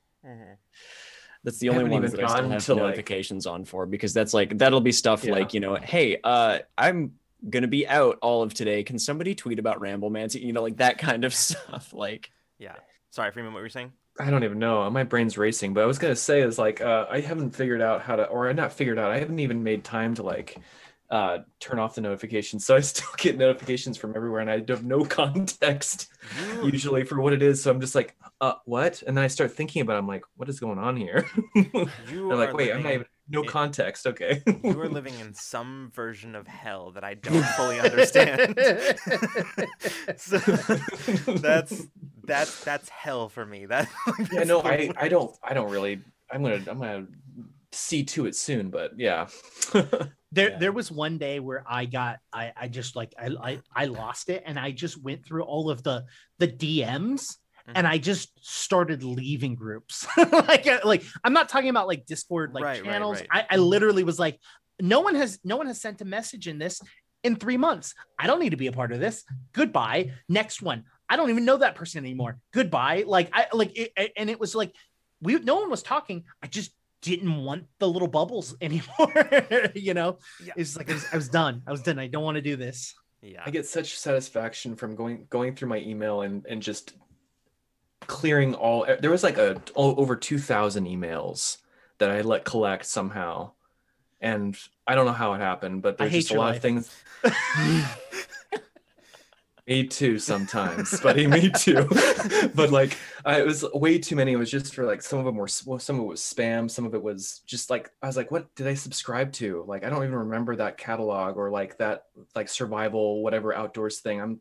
That's the only ones that I still have notifications on for, because that's like, that'll be stuff like, you know, hey, I'm gonna be out all of today. Can somebody tweet about Ramblemancy? You know, like that kind of stuff. Like, Sorry, Freeman, what were you saying? I don't even know. My brain's racing. But I was going to say is like, I haven't figured out how to, or not figured out, I haven't even made time to like turn off the notifications. So I still get notifications from everywhere, and I have no context usually for what it is. So I'm just like, what? And then I start thinking about it. I'm like, what is going on here? They're like, wait, I'm not even, no context. Okay. You are living in some version of hell that I don't fully understand. So that's hell for me. I don't really. I'm gonna see to it soon, but yeah. There was one day where I just like I lost it, and I just went through all of the DMs. And I just started leaving groups. like I'm not talking about like Discord channels. Right. I literally was like, no one has sent a message in this in 3 months. I don't need to be a part of this. Goodbye. Next one. I don't even know that person anymore. Goodbye. And it was like no one was talking. I just didn't want the little bubbles anymore. You know, it's like I was done. I don't want to do this. Yeah, I get such satisfaction from going through my email and just clearing all. There was like over 2,000 emails that I let collect somehow, and I don't know how it happened, but there's just a lot of things. Me too sometimes, buddy. Me too. But like, it was way too many. It was just for like some of it was spam. Some of it was just like, I was like, what did I subscribe to? Like, I don't even remember that catalog or like that like survival whatever outdoors thing.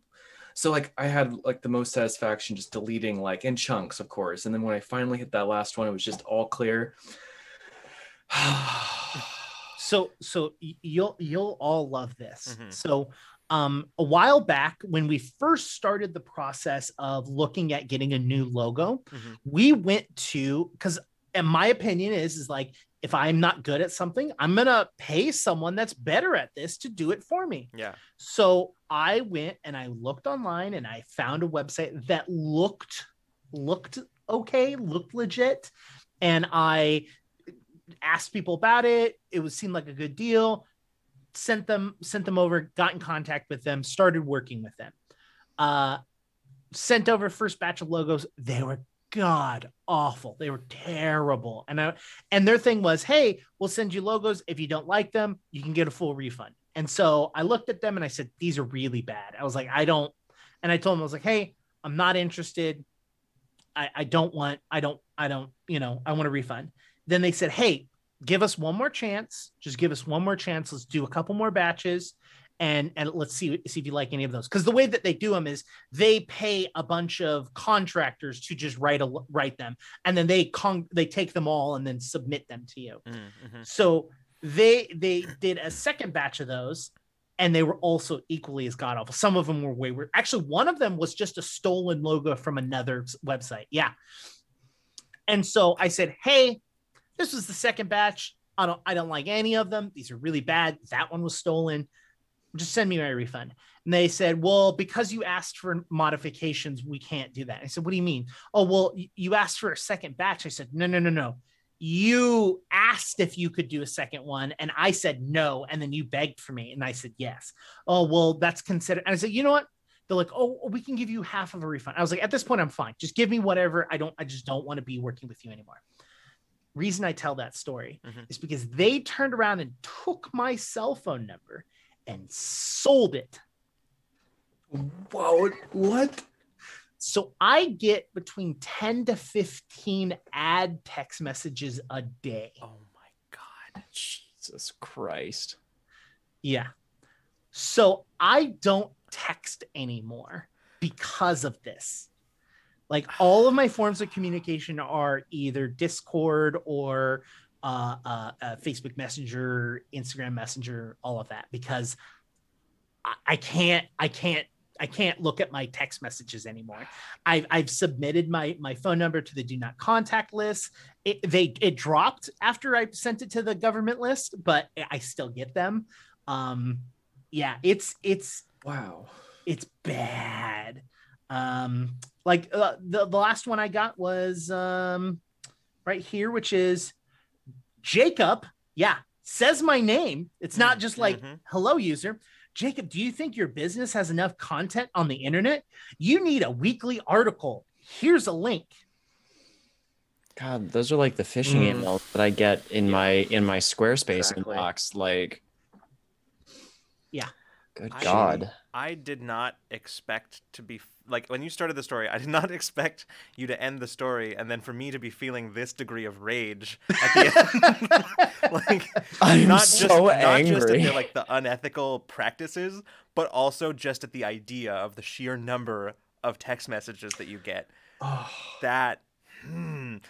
So like I had like the most satisfaction just deleting like in chunks, of course. And then when I finally hit that last one, it was just all clear. So you'll all love this. So a while back when we first started the process of looking at getting a new logo, we went to, because and my opinion is like, if I'm not good at something, I'm going to pay someone that's better at this to do it for me. Yeah. So I went and I looked online and I found a website that looked okay, looked legit. And I asked people about it. It seemed like a good deal. Sent them over, got in contact with them, started working with them. Sent over first batch of logos. They were god awful. They were terrible. And their thing was, hey, we'll send you logos. If you don't like them, you can get a full refund. And so I looked at them and I said, these are really bad. I was like, and I told them, I was like, hey, I'm not interested. I want a refund. Then they said, hey, give us one more chance. Just give us one more chance. Let's do a couple more batches and let's see if you like any of those. Because the way that they do them is they pay a bunch of contractors to just write them. And then they take them all and then submit them to you. So they did a second batch of those and they were also equally as god awful. Some of them were wayward. Actually, one of them was just a stolen logo from another website. Yeah. And so I said, hey, this was the second batch. I don't like any of them. These are really bad. That one was stolen. Just send me my refund. And they said, well, because you asked for modifications, we can't do that. I said, what do you mean? Oh, well, you asked for a second batch. I said, no. You asked if you could do a second one. And I said, no. And then you begged for me. And I said, yes. Oh, well, that's considered. And I said, you know what? They're like, oh, we can give you half of a refund. I was like, at this point, I'm fine. Just give me whatever. I just don't want to be working with you anymore. Reason I tell that story is because they turned around and took my cell phone number and sold it. Whoa, what? So I get between 10 to 15 ad text messages a day. Oh my God. Jesus Christ. Yeah. So I don't text anymore because of this. Like all of my forms of communication are either Discord or Facebook Messenger, Instagram Messenger, all of that, because I can't look at my text messages anymore. I've submitted my phone number to the do not contact list. It dropped after I sent it to the government list, but I still get them. Yeah, it's wow. It's bad. Like the last one I got was right here, which is Jacob. Yeah, says my name. It's not just like hello user. Jacob, do you think your business has enough content on the internet? You need a weekly article. Here's a link. God, those are like the phishing emails that I get in my Squarespace inbox. Like, yeah. Good God. I did not expect to be like when you started the story. I did not expect you to end the story and then for me to be feeling this degree of rage at the end. Like, I'm not so angry. Not just at the, like the unethical practices, but also just at the idea of the sheer number of text messages that you get. That. I'm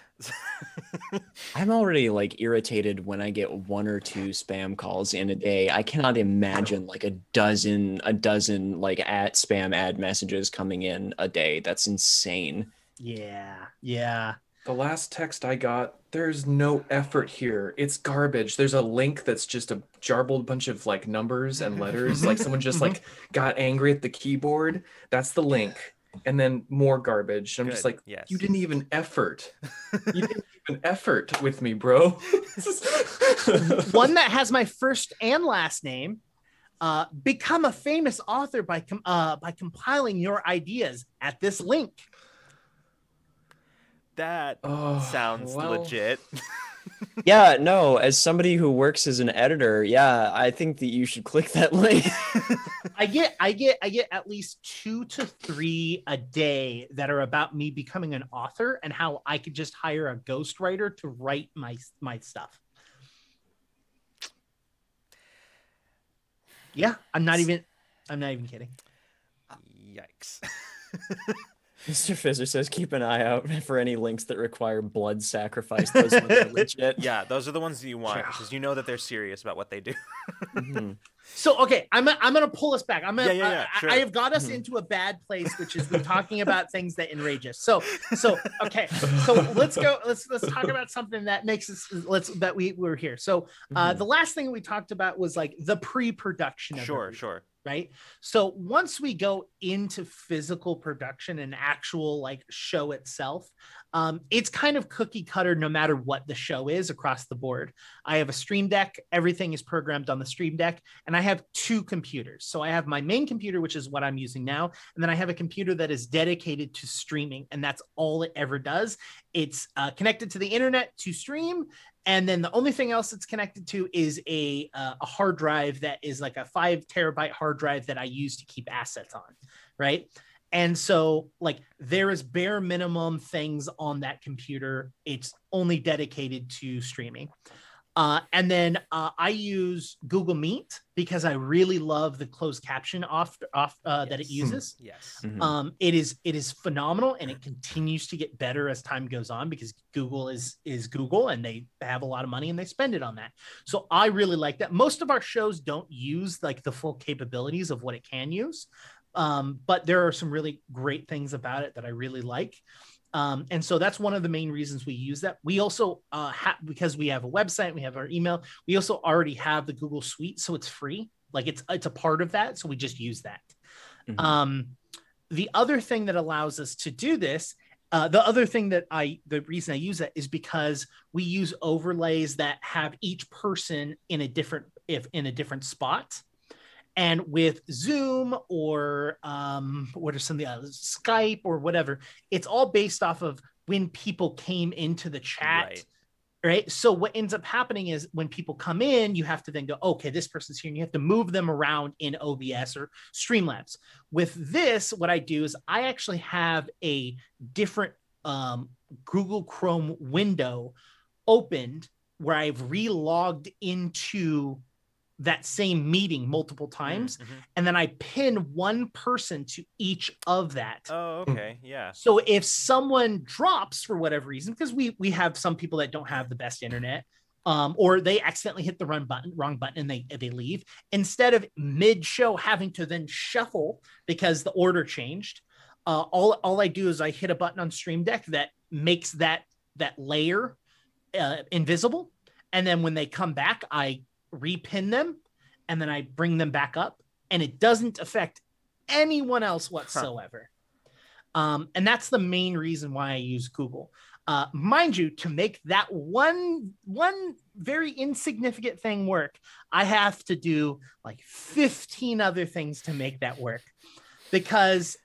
already like irritated when I get one or two spam calls in a day. I cannot imagine like a dozen like spam ad messages coming in a day. That's insane. Yeah. The last text I got, there's no effort here. It's garbage. There's a link that's just a jarbled bunch of like numbers and letters. Like someone just like got angry at the keyboard. That's the link. and then more garbage. I'm just Good. like, Yes. you didn't even effort. You didn't even effort with me, bro. One that has my first and last name. Become a famous author by compiling your ideas at this link. That sounds well. legit. Yeah, no, as somebody who works as an editor, yeah, I think that you should click that link. I get at least 2 to 3 a day that are about me becoming an author and how I could just hire a ghostwriter to write my stuff. Yeah, I'm not even kidding. Yikes. Mr. Fizzer says, keep an eye out for any links that require blood sacrifice. Those ones are legit. Yeah, those are the ones that you want because you know that they're serious about what they do. Mm-hmm. So, okay, I'm gonna pull us back. Sure. I have got us into a bad place, which is we're talking about things that enrage us. So okay, so let's talk about something that makes us that we're here. So the last thing we talked about was like the pre-production of Sure. Right. So once we go into physical production and actual like show itself, it's kind of cookie cutter no matter what the show is across the board. I have a Stream Deck. Everything is programmed on the Stream Deck. And I have 2 computers. So I have my main computer, which is what I'm using now. And then I have a computer that is dedicated to streaming. And that's all it ever does. It's connected to the internet to stream. And then the only thing else it's connected to is a hard drive that is like a 5 terabyte hard drive that I use to keep assets on, right? And so like there is bare minimum things on that computer. It's only dedicated to streaming. And then I use Google Meet because I really love the closed caption that it uses. Yes. Mm-hmm. It is phenomenal, and it continues to get better as time goes on because Google is Google, and they have a lot of money and they spend it on that. So I really like that. Most of our shows don't use like the full capabilities of what it can use, but there are some really great things about it that I really like. And so that's one of the main reasons we use that. We also because we have a website, we have our email, we also already have the Google Suite, so it's free. Like it's a part of that, so we just use that. Mm-hmm. The other thing that allows us to do this, the reason I use that is because we use overlays that have each person in a different spot. And with Zoom or what are some of the others, Skype or whatever, it's all based off of when people came into the chat, right? So what ends up happening is when people come in, you have to then go, okay, this person's here, and you have to move them around in OBS or Streamlabs. With this, what I do is I actually have a different Google Chrome window opened where I've re-logged into that same meeting multiple times. And then I pin one person to each of that. Oh, okay. Yeah. So if someone drops for whatever reason, because we have some people that don't have the best internet, or they accidentally hit the wrong button and they leave, instead of mid-show having to then shuffle because the order changed, all I do is I hit a button on Stream Deck that makes that layer invisible. And then when they come back, I repin them and then I bring them back up, and it doesn't affect anyone else whatsoever. And that's the main reason why I use Google. Mind you, to make that one very insignificant thing work, I have to do like 15 other things to make that work, because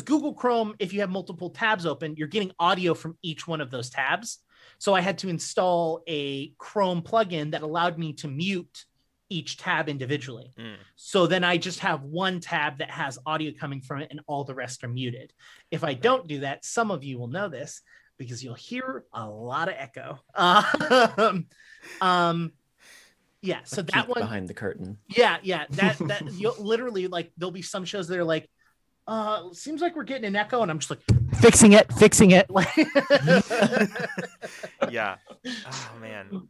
Google Chrome, if you have multiple tabs open, you're getting audio from each one of those tabs. So I had to install a Chrome plugin that allowed me to mute each tab individually. So then I just have one tab that has audio coming from it and all the rest are muted. If I don't do that, some of you will know this because you'll hear a lot of echo. Yeah, so that one behind the curtain. Yeah, that you'll literally, like, there'll be some shows that are like, seems like we're getting an echo, and I'm just like fixing it. Yeah. Oh man.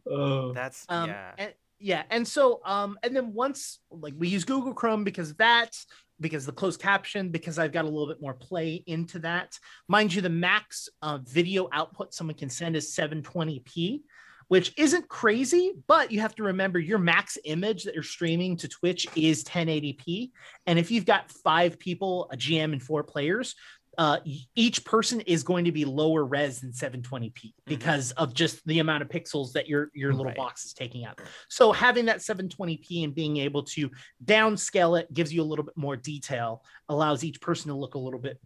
That's and so and then once, like, we use Google Chrome because the closed caption, because I've got a little bit more play into that. Mind you, the max video output someone can send is 720p. which isn't crazy, but you have to remember your max image that you're streaming to Twitch is 1080p. And if you've got 5 people, a GM and 4 players, each person is going to be lower res than 720p because of just the amount of pixels that your little box is taking up. So having that 720p and being able to downscale it gives you a little bit more detail, allows each person to look a little bit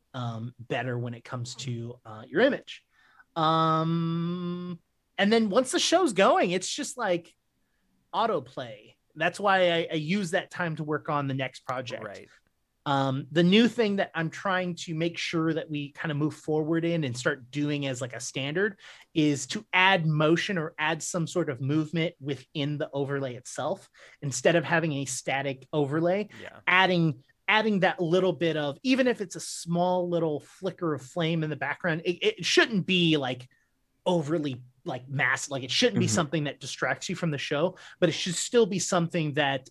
better when it comes to your image. And then once the show's going, it's just like autoplay. That's why I use that time to work on the next project. Right. The new thing that I'm trying to make sure that we kind of move forward in and start doing as like a standard is to add motion or add some sort of movement within the overlay itself. Instead of having a static overlay, adding that little bit of, even if it's a small little flicker of flame in the background, it shouldn't be like overly like massive. Like it shouldn't be something that distracts you from the show, but it should still be something that,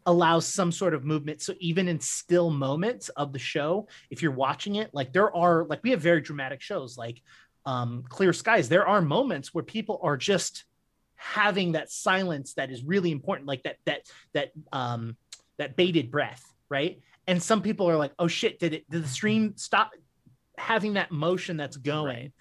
allows some sort of movement. So even in still moments of the show, if you're watching it, like there are, like we have very dramatic shows like Clear Skies. There are moments where people are just having that silence that is really important, like that bated breath, right? And some people are like, oh shit, did the stream stop? Having that motion that's going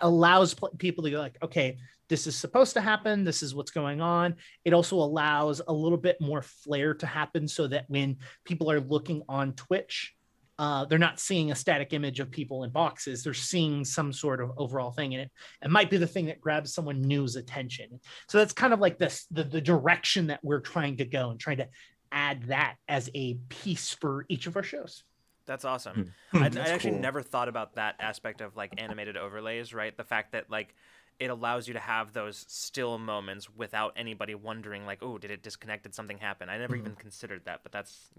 allows people to go like, okay, this is supposed to happen. This is what's going on. It also allows a little bit more flair to happen so that when people are looking on Twitch, they're not seeing a static image of people in boxes. They're seeing some sort of overall thing in it. It might be the thing that grabs someone new's attention. So that's kind of like the direction that we're trying to go and trying to add that as a piece for each of our shows. That's awesome. I actually never thought about that aspect of like animated overlays, right? The fact that like it allows you to have those still moments without anybody wondering like, oh, did it disconnect? Did something happen? I never even considered that, but that's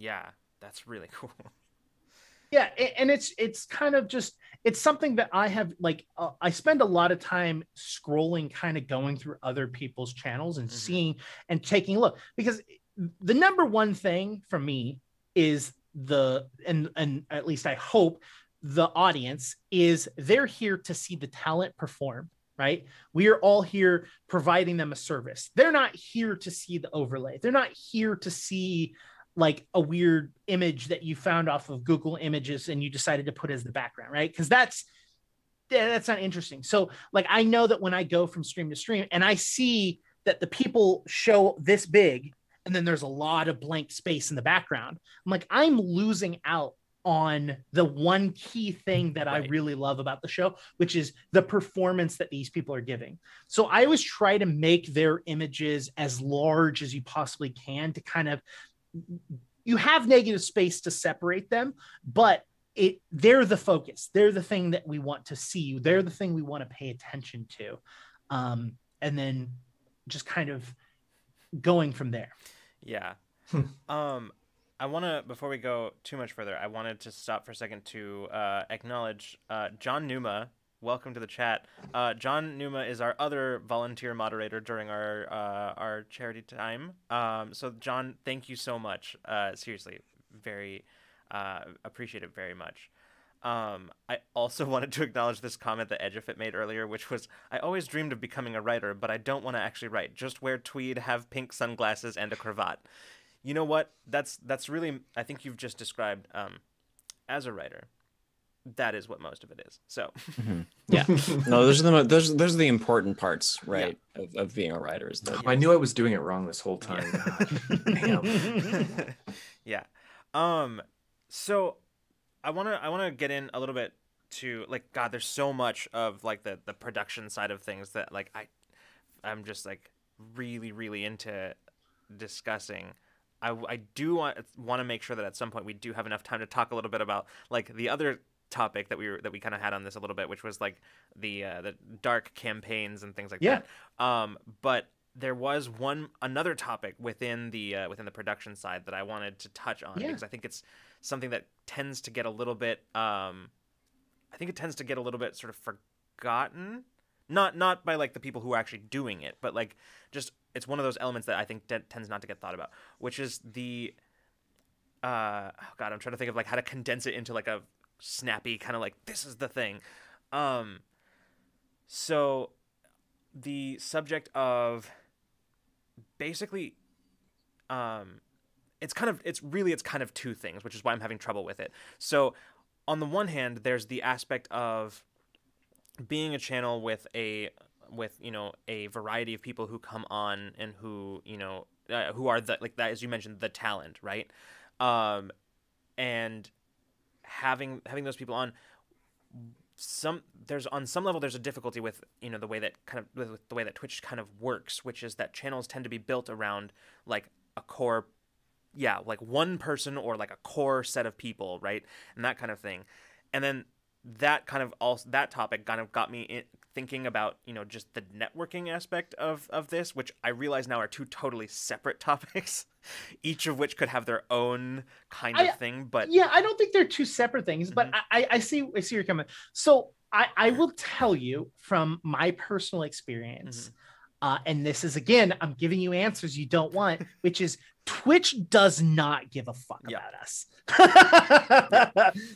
really cool. Yeah. And it's kind of just, it's something that I have like, I spend a lot of time scrolling, kind of going through other people's channels and seeing and taking a look, because the number one thing for me is and at least I hope the audience is they're here to see the talent perform. Right? We are all here providing them a service. They're not here to see the overlay. They're not here to see like a weird image that you found off of Google Images and you decided to put as the background, right? Because that's not interesting. So like, I know that when I go from stream to stream and I see that the people show this big and then there's a lot of blank space in the background, I'm like, I'm losing out on the one key thing that I really love about the show, which is the performance that these people are giving. So I always try to make their images as large as you possibly can to kind of, you have negative space to separate them, but they're the focus. They're the thing that we want to see. They're the thing we want to pay attention to. And then just kind of going from there. Yeah. I want to, before we go too much further, I wanted to stop for a second to acknowledge John Numa. Welcome to the chat. John Numa is our other volunteer moderator during our charity time. So John, thank you so much. Seriously, very appreciate it very much. I also wanted to acknowledge this comment that Edgefit made earlier, which was, I always dreamed of becoming a writer, but I don't want to actually write. Just wear tweed, have pink sunglasses, and a cravat. You know what? That's really, I think you've just described as a writer. That is what most of it is. So, yeah, no, those are the important parts, right? Yeah. Of being a writer. Is that I knew I was doing it wrong this whole time. Yeah. Damn. Yeah. So I wanna get in a little bit to like, God, there's so much of like the production side of things that like I'm just like really into discussing. I do want to make sure that at some point we do have enough time to talk a little bit about like the other topic that we kind of had on this a little bit, which was like the dark campaigns and things like that. But there was another topic within the production side that I wanted to touch on because I think it's something that tends to get a little bit sort of forgotten. Not by like the people who are actually doing it, but like just it's one of those elements that I think tends not to get thought about, which is the I'm trying to think of like how to condense it into like a snappy kind of like, this is the thing. So the subject of basically, it's kind of two things, which is why I'm having trouble with it. So on the one hand, there's the aspect of being a channel with a variety of people who come on and who, who are the, like that, as you mentioned, the talent, right? And having those people on, on some level there's a difficulty with the way that with the way that Twitch kind of works, which is that channels tend to be built around like a core, like one person or like a core set of people, right? And that kind of thing. And then that topic kind of got me thinking about just the networking aspect of this, which I realize now are two totally separate topics, each of which could have their own kind of thing. But I don't think they're two separate things, but I see your comment. So I will tell you from my personal experience, and this is, again, I'm giving you answers you don't want, which is Twitch does not give a fuck about us.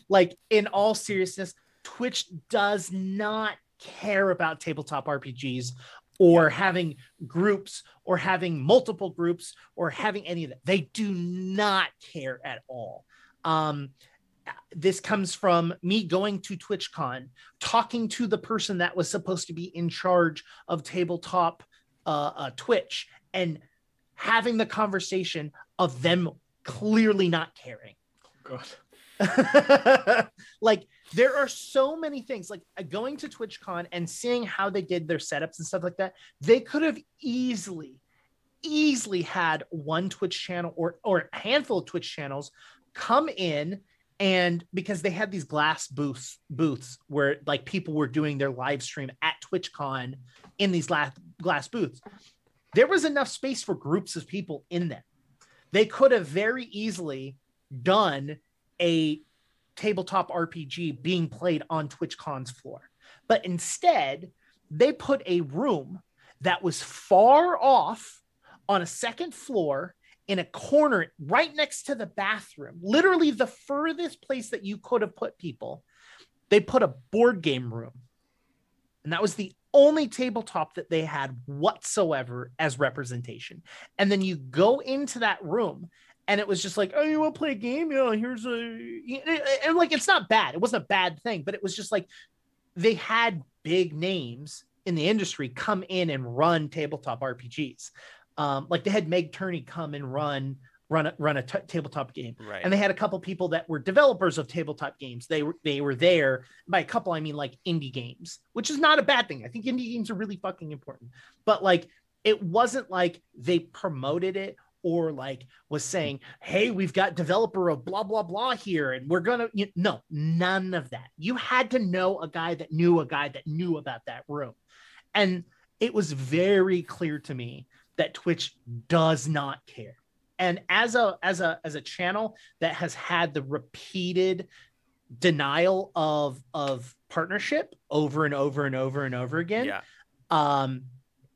Like, in all seriousness, Twitch does not care about tabletop RPGs or having groups or having multiple groups or having any of that. They do not care at all. This comes from me going to TwitchCon, talking to the person that was supposed to be in charge of tabletop Twitch, and having the conversation of them clearly not caring. Oh, God. Like, there are so many things, like going to TwitchCon and seeing how they did their setups and stuff like that. They could have easily had one Twitch channel or a handful of Twitch channels come in, and because they had these glass booths where like people were doing their live stream at TwitchCon in these glass booths, there was enough space for groups of people in them. They could have very easily done a tabletop RPG being played on TwitchCon's floor. But instead, they put a room that was far off on a second floor in a corner right next to the bathroom, literally the furthest place that you could have put people. They put a board game room. And that was the only tabletop that they had whatsoever as representation. And then you go into that room, and it was just like, oh, you want to play a game? Yeah, here's and like, it's not bad. It wasn't a bad thing, but it was just like, they had big names in the industry come in and run tabletop RPGs. Like, they had Meg Turney come and run a tabletop game. Right. And they had a couple people that were developers of tabletop games. They were there. By a couple, I mean like indie games, which is not a bad thing. I think indie games are really fucking important. But like, it wasn't like they promoted it or like was saying, hey, we've got developer of blah, blah, blah here, and we're going to, no, none of that. You had to know a guy that knew about that room. And it was very clear to me that Twitch does not care. And as a channel that has had the repeated denial of partnership over and over and over and over again,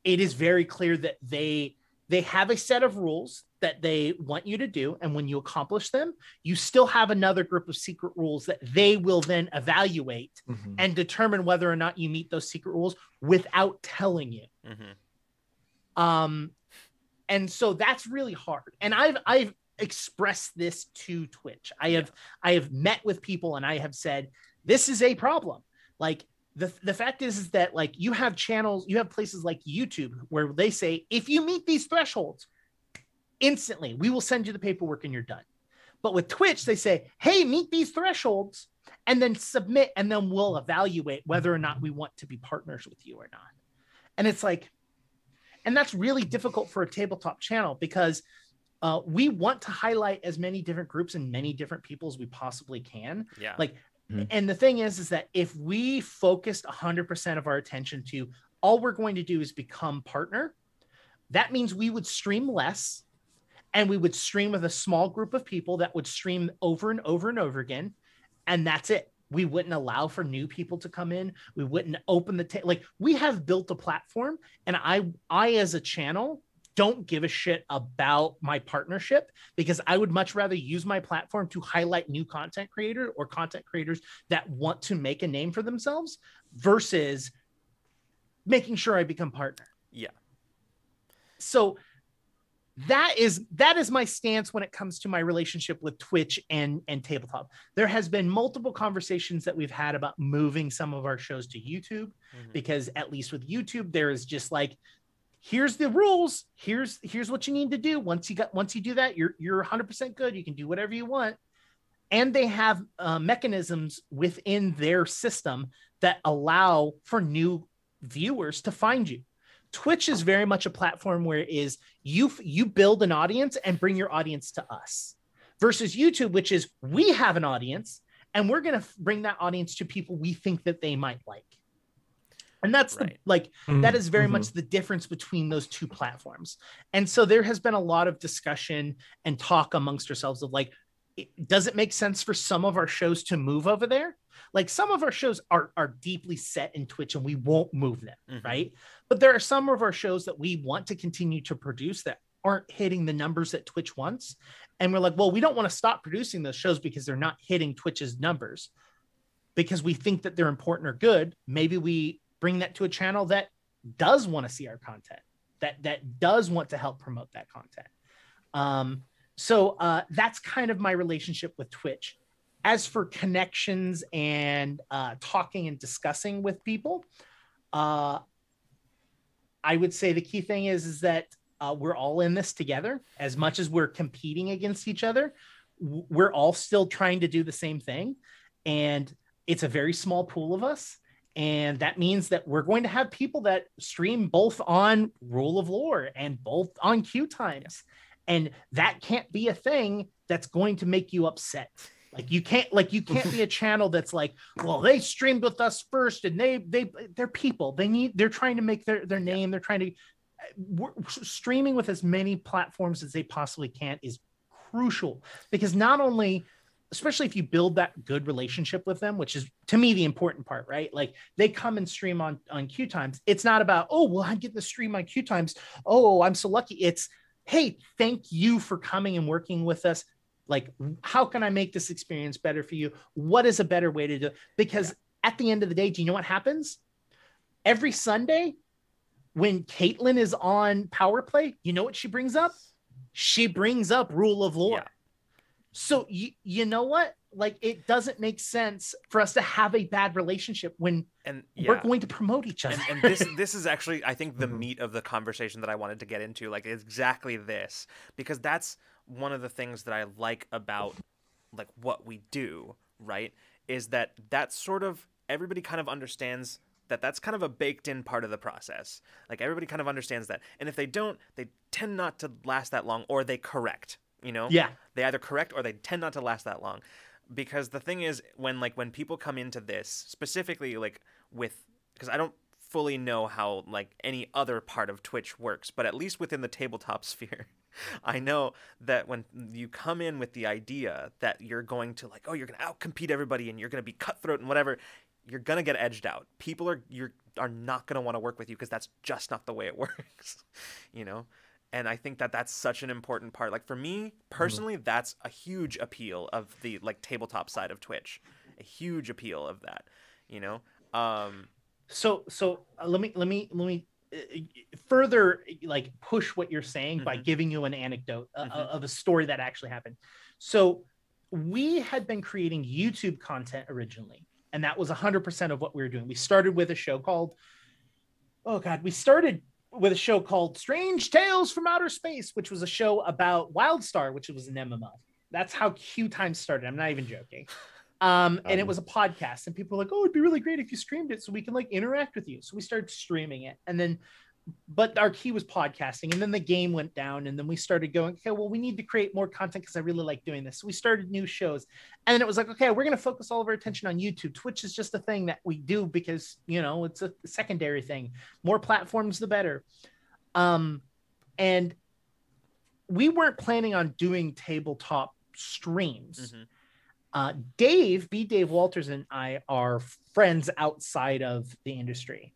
it is very clear that they have a set of rules that they want you to do. And when you accomplish them, you still have another group of secret rules that they will then evaluate and determine whether or not you meet those secret rules without telling you. And so that's really hard. And I've expressed this to Twitch. I have met with people and I have said, this is a problem. Like, the fact is that like, you have channels, you have places like YouTube where they say, if you meet these thresholds, instantly we will send you the paperwork and you're done. But with Twitch, they say, hey, meet these thresholds and then submit, and then we'll evaluate whether or not we want to be partners with you or not. And it's like, and that's really difficult for a tabletop channel, because we want to highlight as many different groups and many different people as we possibly can. Yeah. Like, and the thing is that if we focused 100% of our attention to all we're going to do is become partner, that means we would stream less, and we would stream with a small group of people that would stream over and over and over again. And that's it. We wouldn't allow for new people to come in. We wouldn't open the like, we have built a platform, and I as a channel don't give a shit about my partnership, because I would much rather use my platform to highlight new content creators or content creators that want to make a name for themselves versus making sure I become partner. Yeah. So that is my stance when it comes to my relationship with Twitch and tabletop. There has been multiple conversations that we've had about moving some of our shows to YouTube, because at least with YouTube, there is just like, here's the rules. Here's what you need to do. Once you do that, you're 100% good. You can do whatever you want. And they have mechanisms within their system that allow for new viewers to find you. Twitch is very much a platform where it is you build an audience and bring your audience to us, versus YouTube, which is we have an audience and we're going to bring that audience to people we think that they might like. And that's that is very much the difference between those two platforms. And so there has been a lot of discussion and talk amongst ourselves of like, does it make sense for some of our shows to move over there? Like some of our shows are deeply set in Twitch and we won't move them, right? But there are some of our shows that we want to continue to produce that aren't hitting the numbers that Twitch wants. And we're like, well, we don't want to stop producing those shows because they're not hitting Twitch's numbers, because we think that they're important or good. Maybe we bring that to a channel that does want to see our content, that does want to help promote that content. So that's kind of my relationship with Twitch. As for connections and talking and discussing with people, I would say the key thing is that we're all in this together. As much as we're competing against each other, we're all still trying to do the same thing. And it's a very small pool of us. And that means that we're going to have people that stream both on Rule of Lore and both on QueueTimes. And that can't be a thing that's going to make you upset. You can't be a channel that's like, well, they streamed with us first and they're people. They're trying to make their name. They're trying to streaming with as many platforms as they possibly can is crucial, because not only, especially if you build that good relationship with them, which is to me the important part, right? Like they come and stream on QueueTimes. It's not about, oh, well, I'm getting the stream on QueueTimes. Oh, I'm so lucky. It's, hey, thank you for coming and working with us. Like, how can I make this experience better for you? What is a better way to do it? Because at the end of the day, do you know what happens? Every Sunday when Caitlin is on Power Play, you know what she brings up? She brings up Rule of Lore. Yeah. So you know what? Like, it doesn't make sense for us to have a bad relationship when we're going to promote each other. And this is actually, I think, the meat of the conversation that I wanted to get into. Like, exactly this, because that's one of the things that I like about like what we do, right? Is that that's sort of, everybody kind of understands that that's kind of a baked in part of the process. Like, everybody kind of understands that. And if they don't, they tend not to last that long, or they correct, you know? Yeah. They either correct or they tend not to last that long. Because the thing is, when people come into this, specifically like because I don't fully know how like any other part of Twitch works, but at least within the tabletop sphere, I know that when you come in with the idea that you're going to like, oh, you're going to outcompete everybody and you're going to be cutthroat and whatever, you're going to get edged out. People are not going to want to work with you because that's just not the way it works, you know? And I think that that's such an important part. Like, for me personally, that's a huge appeal of the like tabletop side of Twitch, a huge appeal of that, you know? So let me further like push what you're saying by giving you an anecdote of a story that actually happened. So we had been creating YouTube content originally, and that was 100% of what we were doing. We started with a show called, Strange Tales from Outer Space, which was a show about WildStar, which was an MMO. That's how QueueTimes started. I'm not even joking. And it was a podcast, and people were like, oh, it'd be really great if you streamed it so we can like interact with you. So we started streaming it, and then, but our key was podcasting, and then the game went down, and then we started going, okay, well, we need to create more content because I really like doing this. So we started new shows, and then it was like, okay, we're going to focus all of our attention on YouTube. Twitch is just a thing that we do because, you know, it's a secondary thing. More platforms, the better. And we weren't planning on doing tabletop streams. Dave Walters and I are friends outside of the industry,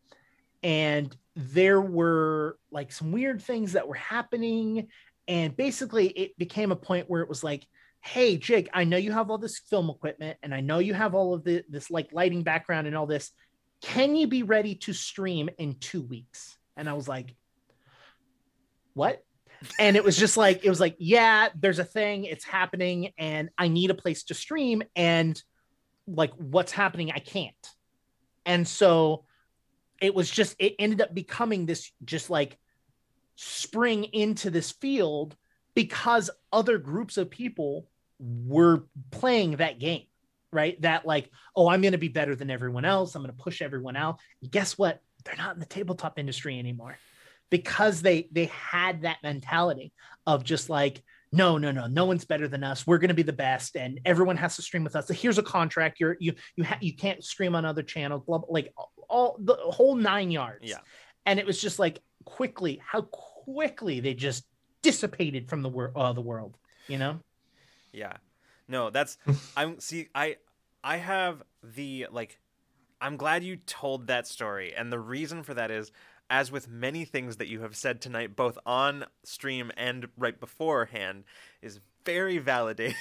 and there were like some weird things that were happening, and basically it became a point where it was like, hey, Jake, I know you have all this film equipment, and I know you have all of this like lighting background and all this. can you be ready to stream in 2 weeks? And I was like, what? And it was like, yeah, there's a thing, it's happening, and I need a place to stream, and like what's happening, I can't. And so it ended up becoming this just like spring into this field because other groups of people were playing that game, right? That like, oh, I'm going to be better than everyone else. I'm going to push everyone out. And guess what? They're not in the tabletop industry anymore because they had that mentality of just like, no one's better than us. We're going to be the best, and everyone has to stream with us. So here's a contract. You can't stream on other channels. Blah, blah, like all the whole 9 yards. Yeah. And it was just like how quickly they just dissipated from the world. You know? Yeah. No, that's I have the like. I'm glad you told that story, and the reason for that is, as with many things that you have said tonight, both on stream and right beforehand, is very validating.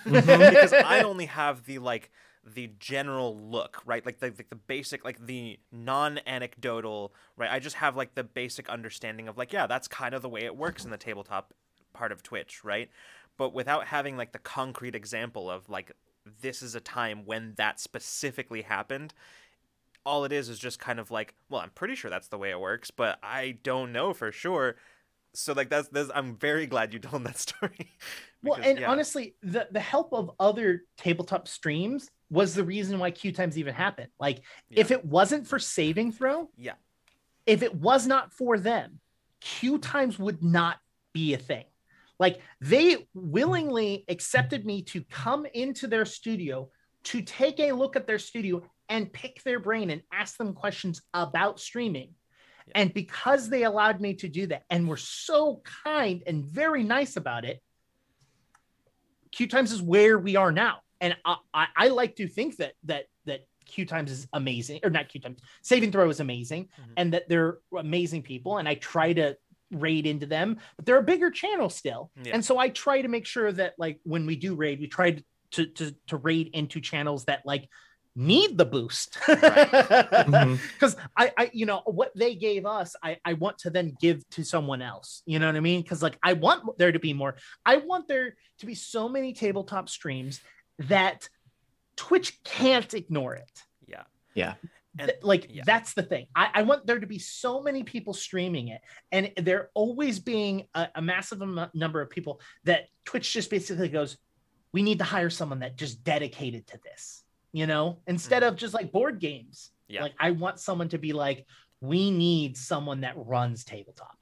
Because I only have the general look, right? Like the basic, like the non-anecdotal, right? I just have like the basic understanding of like, yeah, that's kind of the way it works in the tabletop part of Twitch, right? But without having like the concrete example of like, this is a time when that specifically happened, all it is just kind of like, well, I'm pretty sure that's the way it works, but I don't know for sure. So like that's I'm very glad you told that story. Because, well, and honestly, the help of other tabletop streams was the reason why QueueTimes even happened. Like, if it wasn't for Saving Throw, if it was not for them, QueueTimes would not be a thing. Like, they willingly accepted me to come into their studio, to take a look at their studio and pick their brain and ask them questions about streaming. Yeah. And because they allowed me to do that and were so kind and very nice about it, QueueTimes is where we are now. And I like to think that QueueTimes is amazing, or not QueueTimes, Saving Throw is amazing, and that they're amazing people. And I try to raid into them, but they're a bigger channel still. Yeah. And so I try to make sure that like when we do raid, we try to raid into channels that like need the boost. Because I what they gave us, I want to then give to someone else. You know what I mean? Because like I want there to be more. I want there to be so many tabletop streams that Twitch can't ignore it. Yeah. And, that's the thing. I want there to be so many people streaming it, and there always being a massive number of people that Twitch just basically goes, we need to hire someone that just dedicated to this, you know, instead of just like board games. Yeah. Like I want someone to be like, we need someone that runs tabletop.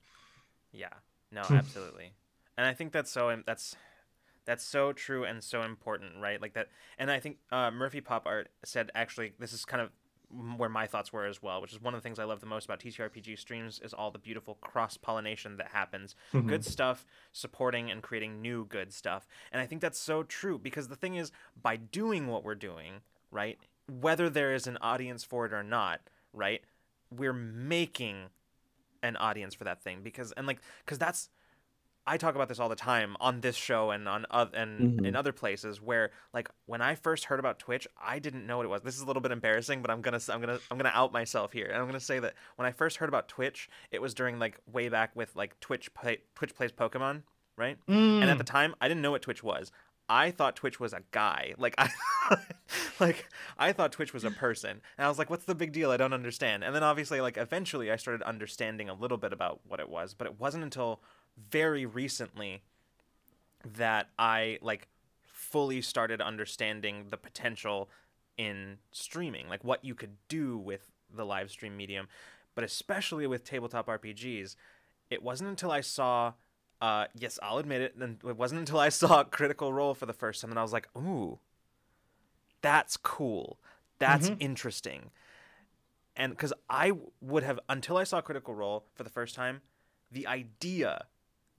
Yeah, no, absolutely. And I think that's so true and so important, right? Like that. And I think Murphy Pop Art said, actually, this is kind of where my thoughts were as well, which is one of the things I love the most about TTRPG streams is all the beautiful cross-pollination that happens. Good stuff supporting and creating new good stuff. And I think that's so true, because the thing is, by doing what we're doing, right, whether there is an audience for it or not, right, we're making an audience for that thing. Because that's, I talk about this all the time on this show and on in other places where, like, when I first heard about Twitch, I didn't know what it was. This is a little bit embarrassing, but I'm gonna out myself here, and I'm gonna say that when I first heard about Twitch, it was during like way back with like Twitch plays Pokemon, right? And at the time, I didn't know what Twitch was. I thought Twitch was a guy. I thought Twitch was a person. And I was like, what's the big deal? I don't understand. And then obviously, like, eventually I started understanding a little bit about what it was, but it wasn't until very recently that I like fully started understanding the potential in streaming, like what you could do with the live stream medium, but especially with tabletop RPGs. It wasn't until I saw yes, I'll admit it, and it wasn't until I saw Critical Role for the first time and I was like, ooh, that's cool, that's interesting. And because I would have, until I saw Critical Role for the first time, the idea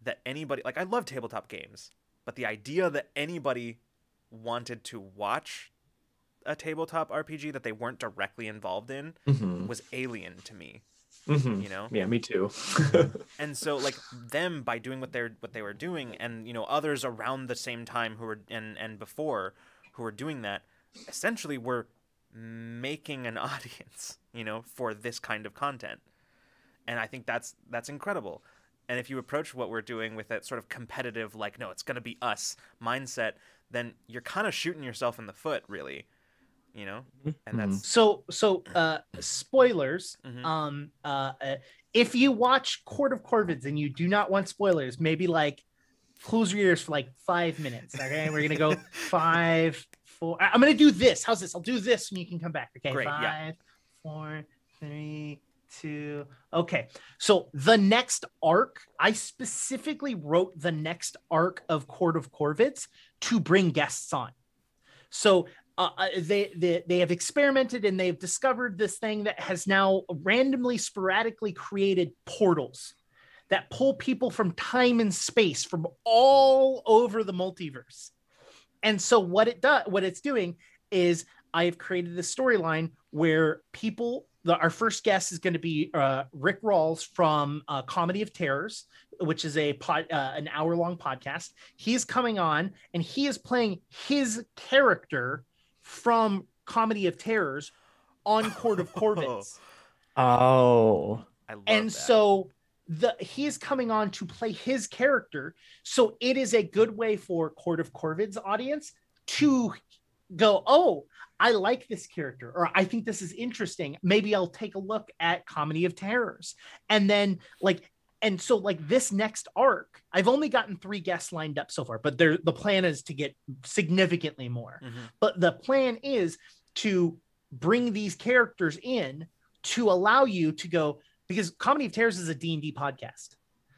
that anybody, like, I love tabletop games, but the idea that anybody wanted to watch a tabletop RPG that they weren't directly involved in was alien to me. You know? Yeah, me too. And so, like, them, by doing what they were doing, and, you know, others around the same time who were and before who were doing that, essentially were making an audience. for this kind of content. And I think that's incredible. And if you approach what we're doing with that sort of competitive, like, no, it's going to be us mindset, then you're kind of shooting yourself in the foot, really. And that's so spoilers. If you watch Court of Corvids and you do not want spoilers, maybe like close your ears for like 5 minutes. Okay, we're gonna go 5, 4. I'm gonna do this. How's this? I'll do this and you can come back. Okay, great. 5, 4, 3, 2. Okay, so the next arc, I specifically wrote the next arc of Court of Corvids to bring guests on. So they have experimented and they've discovered this thing that has now randomly, sporadically created portals that pull people from time and space from all over the multiverse. And so what it's doing is I've created this storyline where our first guest is going to be Rick Rawls from Comedy of Terrors, which is an hour-long podcast. He's coming on and he is playing his character from Comedy of Terrors on Court of Corvids. Oh, I love and that. So he's coming on to play his character. So it is a good way for Court of Corvids audience to go, oh, I like this character, or I think this is interesting. Maybe I'll take a look at Comedy of Terrors. And then so this next arc, I've only gotten 3 guests lined up so far, but the plan is to get significantly more. But the plan is to bring these characters in to allow you to go, because Comedy of Terrors is a D&D podcast.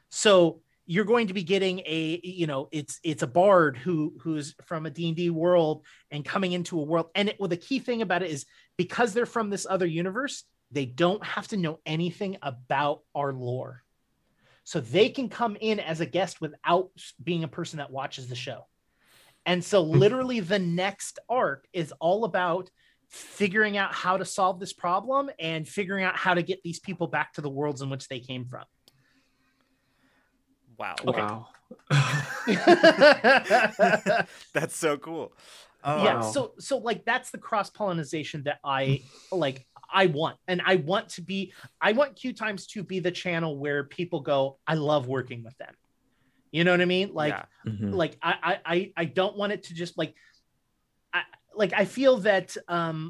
So you're going to be getting it's a bard who's from a D&D world and coming into a world. And the key thing about it is because they're from this other universe, they don't have to know anything about our lore. So they can come in as a guest without being a person that watches the show. And so literally the next arc is all about figuring out how to solve this problem and figuring out how to get these people back to the worlds in which they came from. Wow. Okay. Wow. That's so cool. Yeah. Wow. So like that's the cross-pollination that I want. And I want QueueTimes to be the channel where people go, I love working with them. You know what I mean? Like, like I don't want it to just I feel that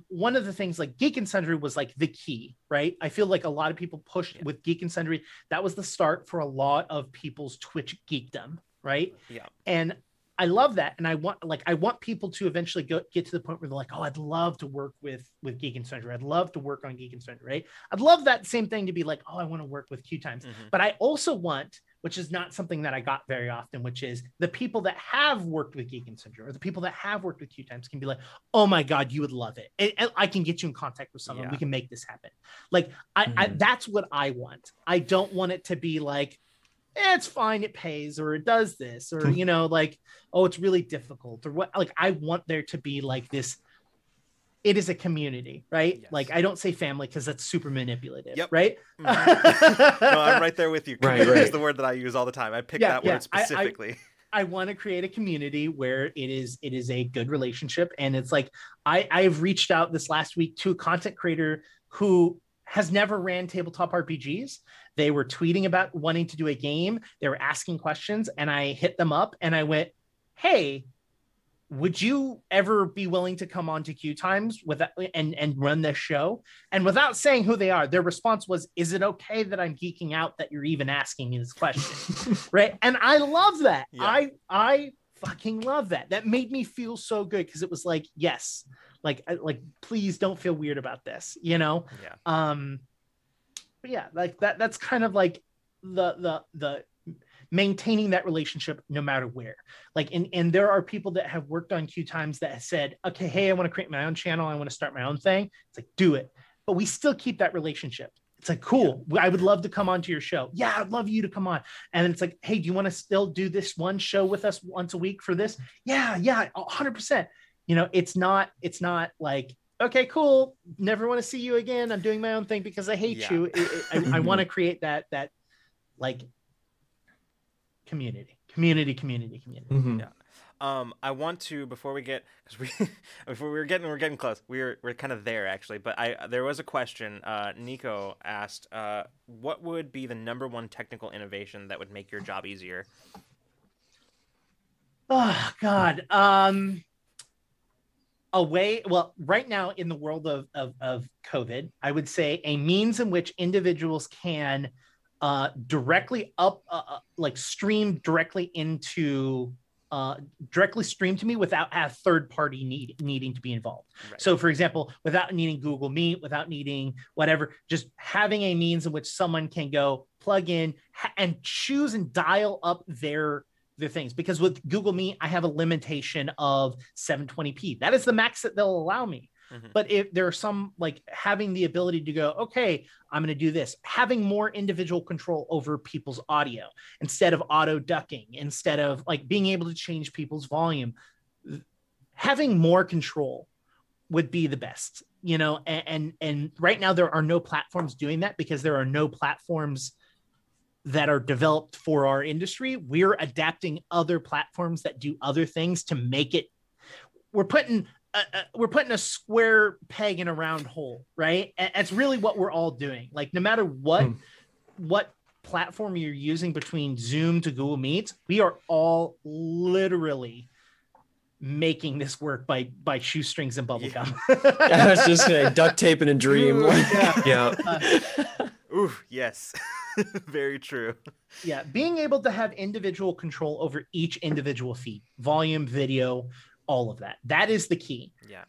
one of the things like Geek and Sundry was like the key, right? I feel like a lot of people pushed with Geek and Sundry. That was the start for a lot of people's Twitch geekdom, right? Yeah. And I love that. And I want people to eventually get to the point where they're like, oh, I'd love to work with Geek and Sundry. I'd love to work on Geek and Sundry, right? I'd love that same thing to be like, oh, I want to work with QueueTimes. But I also want, which is not something that I got very often, which is the people that have worked with Geek and Sundry or the people that have worked with QueueTimes can be like, oh my God, you would love it. And I can get you in contact with someone. We can make this happen. Like, I that's what I want. I don't want it to be like, it's fine, it pays, or it does this, or, like, oh, it's really difficult, or what. Like, I want there to be like this, it is a community, right? Yes. Like, I don't say family because that's super manipulative, Yep. right? No, I'm right there with you. Right, Community right. is the word that I use all the time. I pick that word specifically. I want to create a community where it is a good relationship. And it's like, I've reached out this last week to a content creator who has never ran tabletop RPGs. They were tweeting about wanting to do a game. They were asking questions, and I hit them up and I went, hey, would you ever be willing to come on to QueueTimes and run this show? And without saying who they are, their response was, is it okay that I'm geeking out that you're even asking me this question? Right. And I love that. Yeah. I fucking love that. That made me feel so good because it was like, yes, like, please don't feel weird about this, Yeah. But yeah, like that's kind of like the maintaining that relationship no matter where. Like, and there are people that have worked on QueueTimes that have said, okay, hey, I want to create my own channel. I want to start my own thing. It's like, do it. But we still keep that relationship. It's like, cool. Yeah. I would love to come onto your show. Yeah, I'd love you to come on. And it's like, hey, do you want to still do this one show with us once a week for this? Yeah, 100%. It's not like, okay, cool. Never want to see you again. I'm doing my own thing because I hate you. I want to create that like community. Yeah. I want to, before we get, because we're getting close. We're kind of there actually. But there was a question. Nico asked, what would be the #1 technical innovation that would make your job easier? Oh God. Well, right now in the world of COVID, I would say a means in which individuals can directly stream directly into directly stream to me without a third party needing to be involved. Right. So for example, without needing Google Meet, without needing whatever, just having a means in which someone can go plug in and choose and dial up their things. Because with Google Meet, I have a limitation of 720p. That is the max that they'll allow me. Mm-hmm. But if there are some, like having the ability to go, okay, I'm going to do this, having more individual control over people's audio instead of auto ducking, instead of like being able to change people's volume, having more control would be the best, you know, and right now there are no platforms doing that because there are no platforms that are developed for our industry. We're adapting other platforms that do other things to make it. We're putting a square peg in a round hole, right? And it's really what we're all doing. Like no matter what platform you're using between Zoom to Google Meet, we are all literally making this work by shoestrings and bubblegum. Yeah. I was just saying duct tape in a dream. Yeah. Ooh, yes. Very true. Yeah, being able to have individual control over each individual feed, volume, video, all of that. That is the key. Yeah.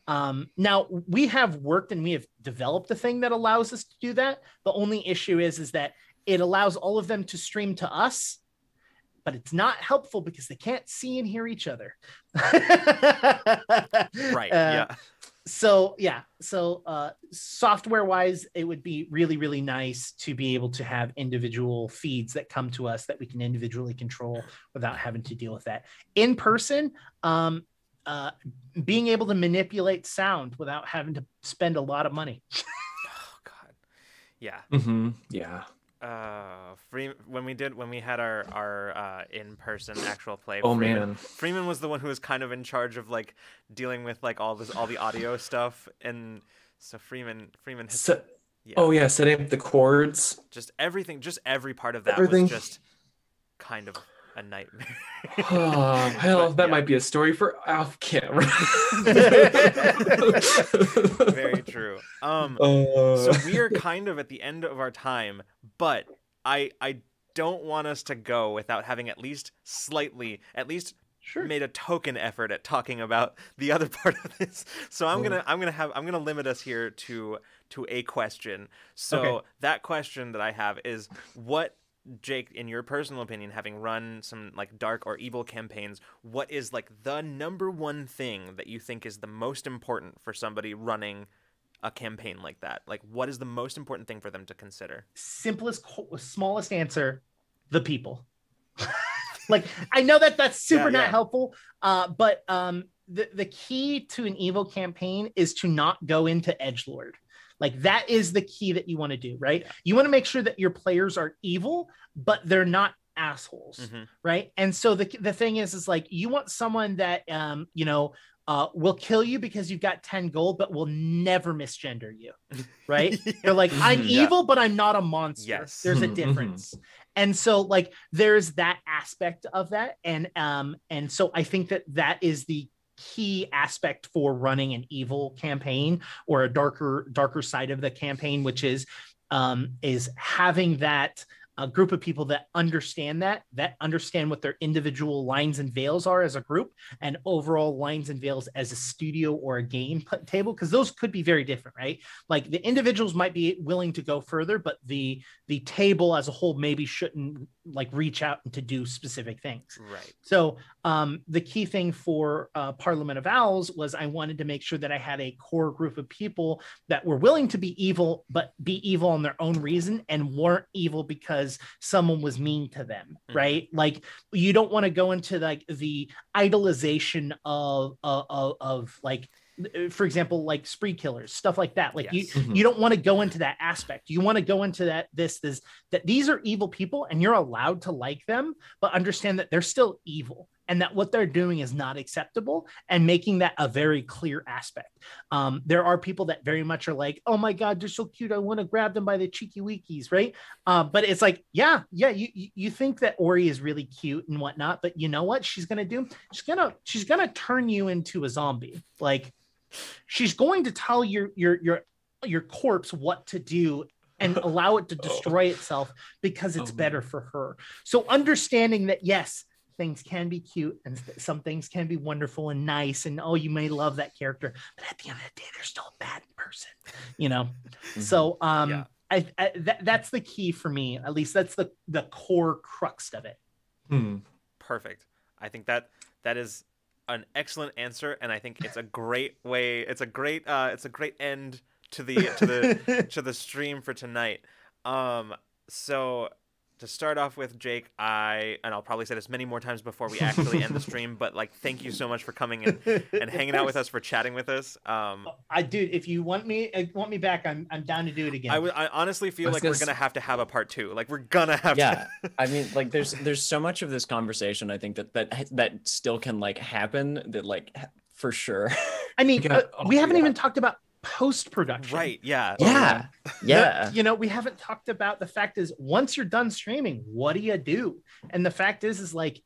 Now we have worked and we have developed a thing that allows us to do that. The only issue is that it allows all of them to stream to us, but it's not helpful because they can't see and hear each other. Right. Yeah. So software wise, it would be really, really nice to be able to have individual feeds that come to us that we can individually control without having to deal with that. In person, being able to manipulate sound without having to spend a lot of money. Oh God. Yeah. Mm-hmm. Yeah. When we had our in-person actual play, Freeman was the one who was kind of in charge of like dealing with like all the audio stuff, and so Freeman has, yeah. Oh yeah, setting up the chords, just everything, just every part of that was just kind of a nightmare. Oh, hell, that might be a story for off camera. Very true. So we are kind of at the end of our time, but I don't want us to go without having at least made a token effort at talking about the other part of this. So I'm gonna limit us here to a question. So that question that I have is, what, Jake, in your personal opinion, having run some like dark or evil campaigns, what is like the #1 thing that you think is the most important for somebody running a campaign like that? Like, what is the most important thing for them to consider? Simplest, smallest answer: the people. Like, I know that's super not helpful, but the key to an evil campaign is to not go into edgelord. Like that is the key that you want to do, right? Yeah. You want to make sure that your players are evil, but they're not assholes, right? And so the thing is like, you want someone that will kill you because you've got 10 gold, but will never misgender you, right? They're like, I'm evil, but I'm not a monster. Yes. There's a difference. And so like there's that aspect of that, and so I think that is the key aspect for running an evil campaign or a darker side of the campaign, which is having that a group of people that understand what their individual lines and veils are as a group, and overall lines and veils as a studio or a game table, because those could be very different, right? Like the individuals might be willing to go further, but the table as a whole maybe shouldn't like reach out to do specific things. Right. So the key thing for Parliament of Owls was I wanted to make sure that I had a core group of people that were willing to be evil, but be evil on their own reason, and weren't evil because someone was mean to them, right? Like you don't want to go into like the idolization of like, for example, like spree killers, stuff like that. Like you don't want to go into that aspect. You want to go into that these are evil people and you're allowed to like them, but understand that they're still evil. and that what they're doing is not acceptable, and making that a very clear aspect. There are people that very much are like, oh my God, they're so cute, I want to grab them by the cheeky weekies, right? But it's like, you think that Ori is really cute and whatnot, but you know what she's gonna do? She's gonna turn you into a zombie. Like, she's going to tell your corpse what to do and allow it to destroy itself because it's better for her. So understanding that, yes, things can be cute and some things can be wonderful and nice, and you may love that character, but at the end of the day, they're still a bad person, you know? So that's the key for me. At least that's the core crux of it. Perfect. I think that is an excellent answer, and I think it's a great way. It's a great end to the stream for tonight. So to start off with, Jake, and I'll probably say this many more times before we actually end the stream, but like, thank you so much for coming and hanging out with us, for chatting with us. Dude, if you want me back, I'm down to do it again. I honestly feel like we're gonna have to have a part 2. Like, we're gonna have to. I mean, like, there's so much of this conversation, I think, that still can like happen, that like, for sure. I mean, we haven't even talked about post-production, right? Yeah. You know, we haven't talked about the fact is, once you're done streaming, what do you do? And the fact is like,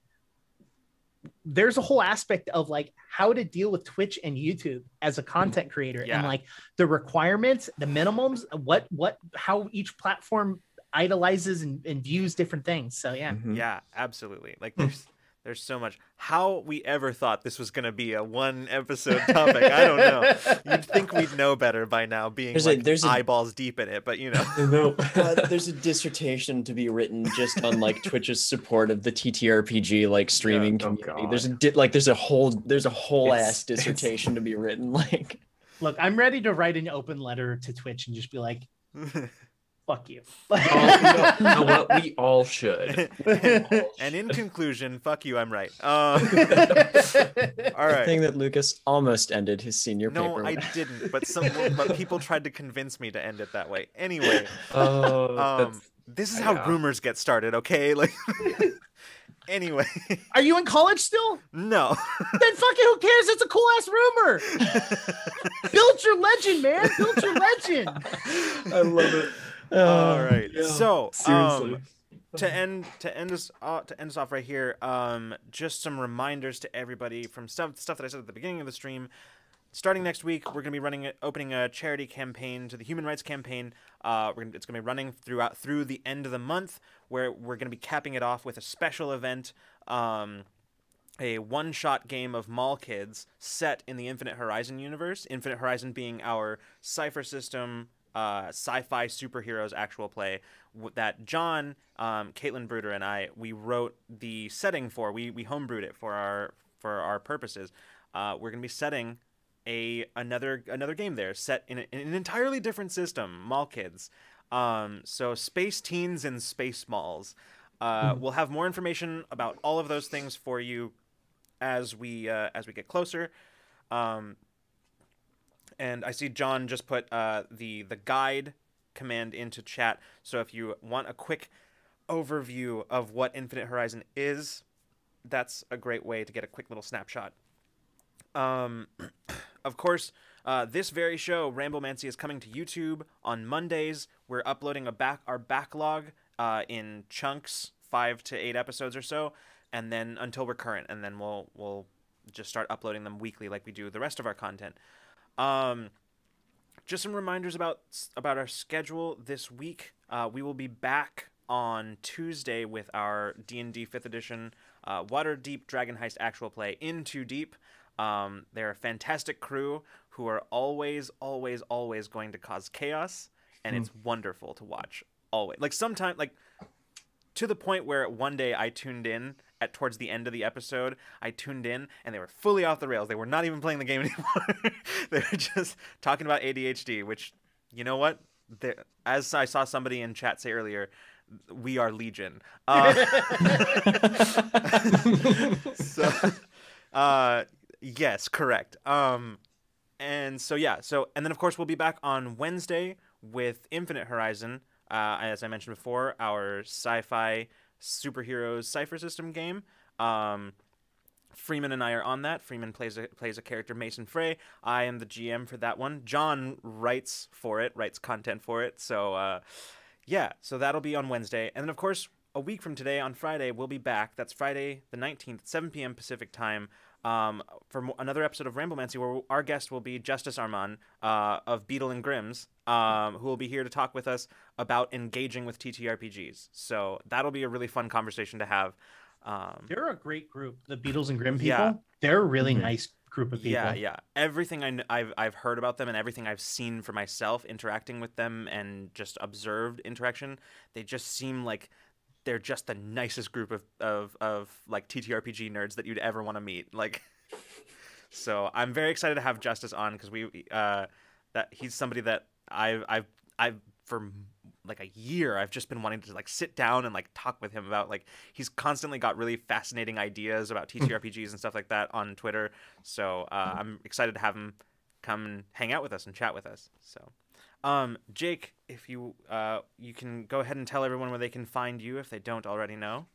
there's a whole aspect of like how to deal with Twitch and YouTube as a content creator, and like the requirements, the minimums, how each platform idolizes and views different things. So yeah, absolutely. Like, there's so much. How we ever thought this was going to be a 1-episode topic, I don't know. You'd think we'd know better by now, being there's eyeballs deep in it, but you know. There's a dissertation to be written just on like Twitch's support of the TTRPG like streaming community. There's a whole ass dissertation to be written. Like, look, I'm ready to write an open letter to Twitch and just be like, fuck you. You know what? We all should. And in conclusion, fuck you, I'm right. All right. The thing that Lucas almost ended his senior paper. No, I didn't, but people tried to convince me to end it that way. Anyway, this is how rumors get started, okay? Like, anyway. Are you in college still? No. Then fucking who cares? It's a cool ass rumor. Build your legend, man. Build your legend. I love it. All right. Yeah. So, seriously, to end us off right here, just some reminders to everybody from stuff that I said at the beginning of the stream. Starting next week, we're going to be opening a charity campaign to the Human Rights Campaign. It's going to be running through the end of the month, where we're going to be capping it off with a special event, a one-shot game of Mall Kids set in the Infinite Horizon universe. Infinite Horizon being our Cypher System sci-fi superheroes actual play that John, Caitlin Bruder, and we wrote the setting for. We homebrewed it for our purposes. We're going to be setting another game there, set in an entirely different system, Mall Kids. So space teens and space malls. We'll have more information about all of those things for you as we get closer. And I see John just put the guide command into chat. So if you want a quick overview of what Infinite Horizon is, that's a great way to get a quick little snapshot. Of course, this very show, Ramblemancy, is coming to YouTube on Mondays. We're uploading our backlog in chunks, 5 to 8 episodes or so, and then until we're current, and then we'll just start uploading them weekly like we do the rest of our content. Just some reminders about our schedule this week. We will be back on Tuesday with our D&D 5th edition Waterdeep Dragon Heist actual play, In Too Deep. They're a fantastic crew who are always going to cause chaos, and it's wonderful to watch. Always. Like, sometimes, like, to the point where one day I tuned in towards the end of the episode, and they were fully off the rails. They were not even playing the game anymore. They were just talking about ADHD, which, you know what? As I saw somebody in chat say earlier, we are Legion. Yes, correct. And then of course we'll be back on Wednesday with Infinite Horizon. As I mentioned before, our sci-fi superheroes Cypher System game. Freeman and I are on that. Freeman plays a character, Mason Frey. I am the GM for that one. John writes content for it. So yeah, so that'll be on Wednesday. And then, of course, a week from today, on Friday, we'll be back. That's Friday the 19th, 7 p.m. Pacific time, for another episode of Ramblemancy, where our guest will be Justice Armand of Beetle and Grimm's, who will be here to talk with us about engaging with TTRPGs. So that'll be a really fun conversation to have. They're a great group, the Beatles and Grimm people. Yeah. They're a really nice group of people. Yeah. Everything I've heard about them and everything I've seen for myself interacting with them and just observed interaction, they just seem like they're just the nicest group of like TTRPG nerds that you'd ever want to meet. Like, so I'm very excited to have Justice on, because that he's somebody that I've for like a year I've just been wanting to like sit down and like talk with him about. Like, he's constantly got really fascinating ideas about TTRPGs and stuff like that on Twitter. So I'm excited to have him come and hang out with us and chat with us. So Jake, if you can go ahead and tell everyone where they can find you if they don't already know.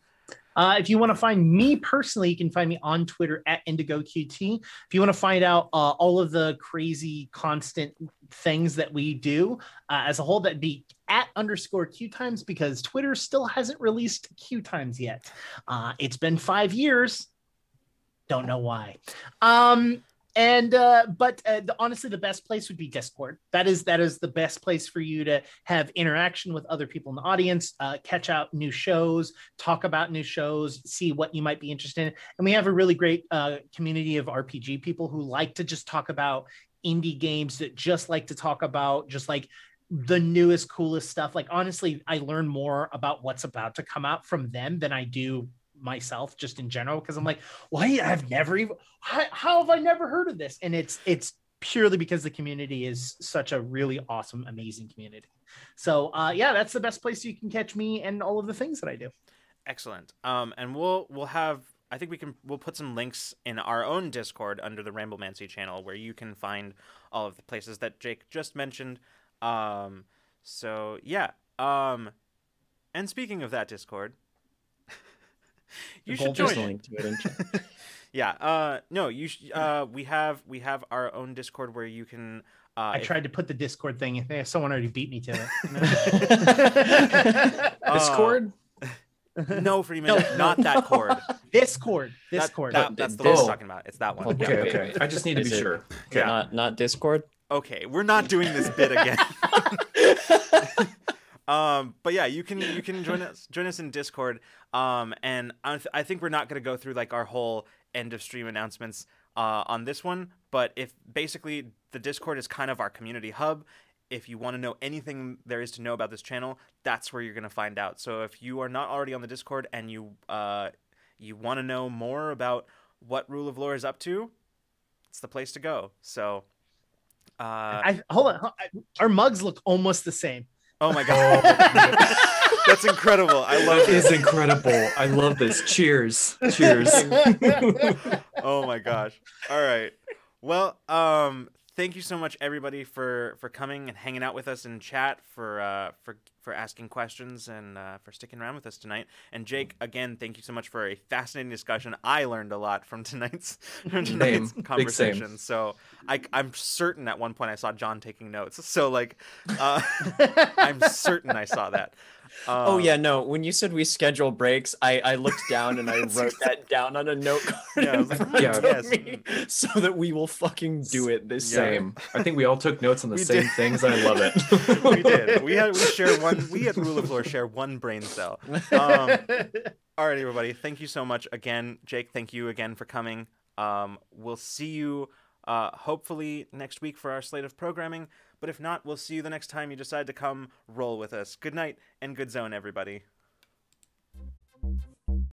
If you want to find me personally, you can find me on Twitter at IndigoQT. If you want to find out all of the crazy constant things that we do as a whole, that'd be @_QueueTimes, because Twitter still hasn't released QueueTimes yet. It's been 5 years. Don't know why. But honestly, the best place would be Discord. That is the best place for you to have interaction with other people in the audience, catch out new shows, talk about new shows, see what you might be interested in. And we have a really great community of RPG people who like to just talk about indie games, that just like to talk about just like the newest, coolest stuff. Like, honestly, I learn more about what's about to come out from them than I do myself, just in general, because I'm like, why, how have I never heard of this? And it's purely because the community is such a really awesome, amazing community. So yeah, that's the best place you can catch me and all of the things that I do. Excellent. And we'll have, I think we'll put some links in our own Discord under the Ramblemancy channel, where you can find all of the places that Jake just mentioned. So yeah. And speaking of that Discord, you should join link to it in chat. Yeah. No, you we have our own Discord where you can I tried to put the Discord thing in there. Someone already beat me to it. Discord? No, Freeman, not that cord. Discord. That's the one I was talking about. It's that one. Okay. I just need to be sure. Yeah. Not Discord? Okay, we're not doing this bit again. But yeah, you can join us in Discord. And I think we're not going to go through like our whole end of stream announcements on this one, but if basically the Discord is kind of our community hub. If you want to know anything there is to know about this channel, that's where you're going to find out. So if you are not already on the Discord and you want to know more about what Rule of Lore is up to, it's the place to go. So hold on. Our mugs look almost the same. Oh my god. That's incredible. I love it. It is incredible. I love this. Cheers. Oh my gosh. All right. Well, thank you so much, everybody, for coming and hanging out with us in chat, for asking questions, and for sticking around with us tonight. And Jake, again, thank you so much for a fascinating discussion. I learned a lot from tonight's conversation. So I'm certain at one point I saw John taking notes. So like, I'm certain I saw that. Oh yeah, no. When you said we schedule breaks, I looked down and I wrote that down on a note card in front of me, so that we will fucking do it this same. I think we all took notes on the same things. I love it. We did. We share one. We at Rule of Lore share one brain cell. All right, everybody. Thank you so much again, Jake. Thank you again for coming. We'll see you hopefully next week for our slate of programming. But if not, we'll see you the next time you decide to come roll with us. Good night and good zone, everybody.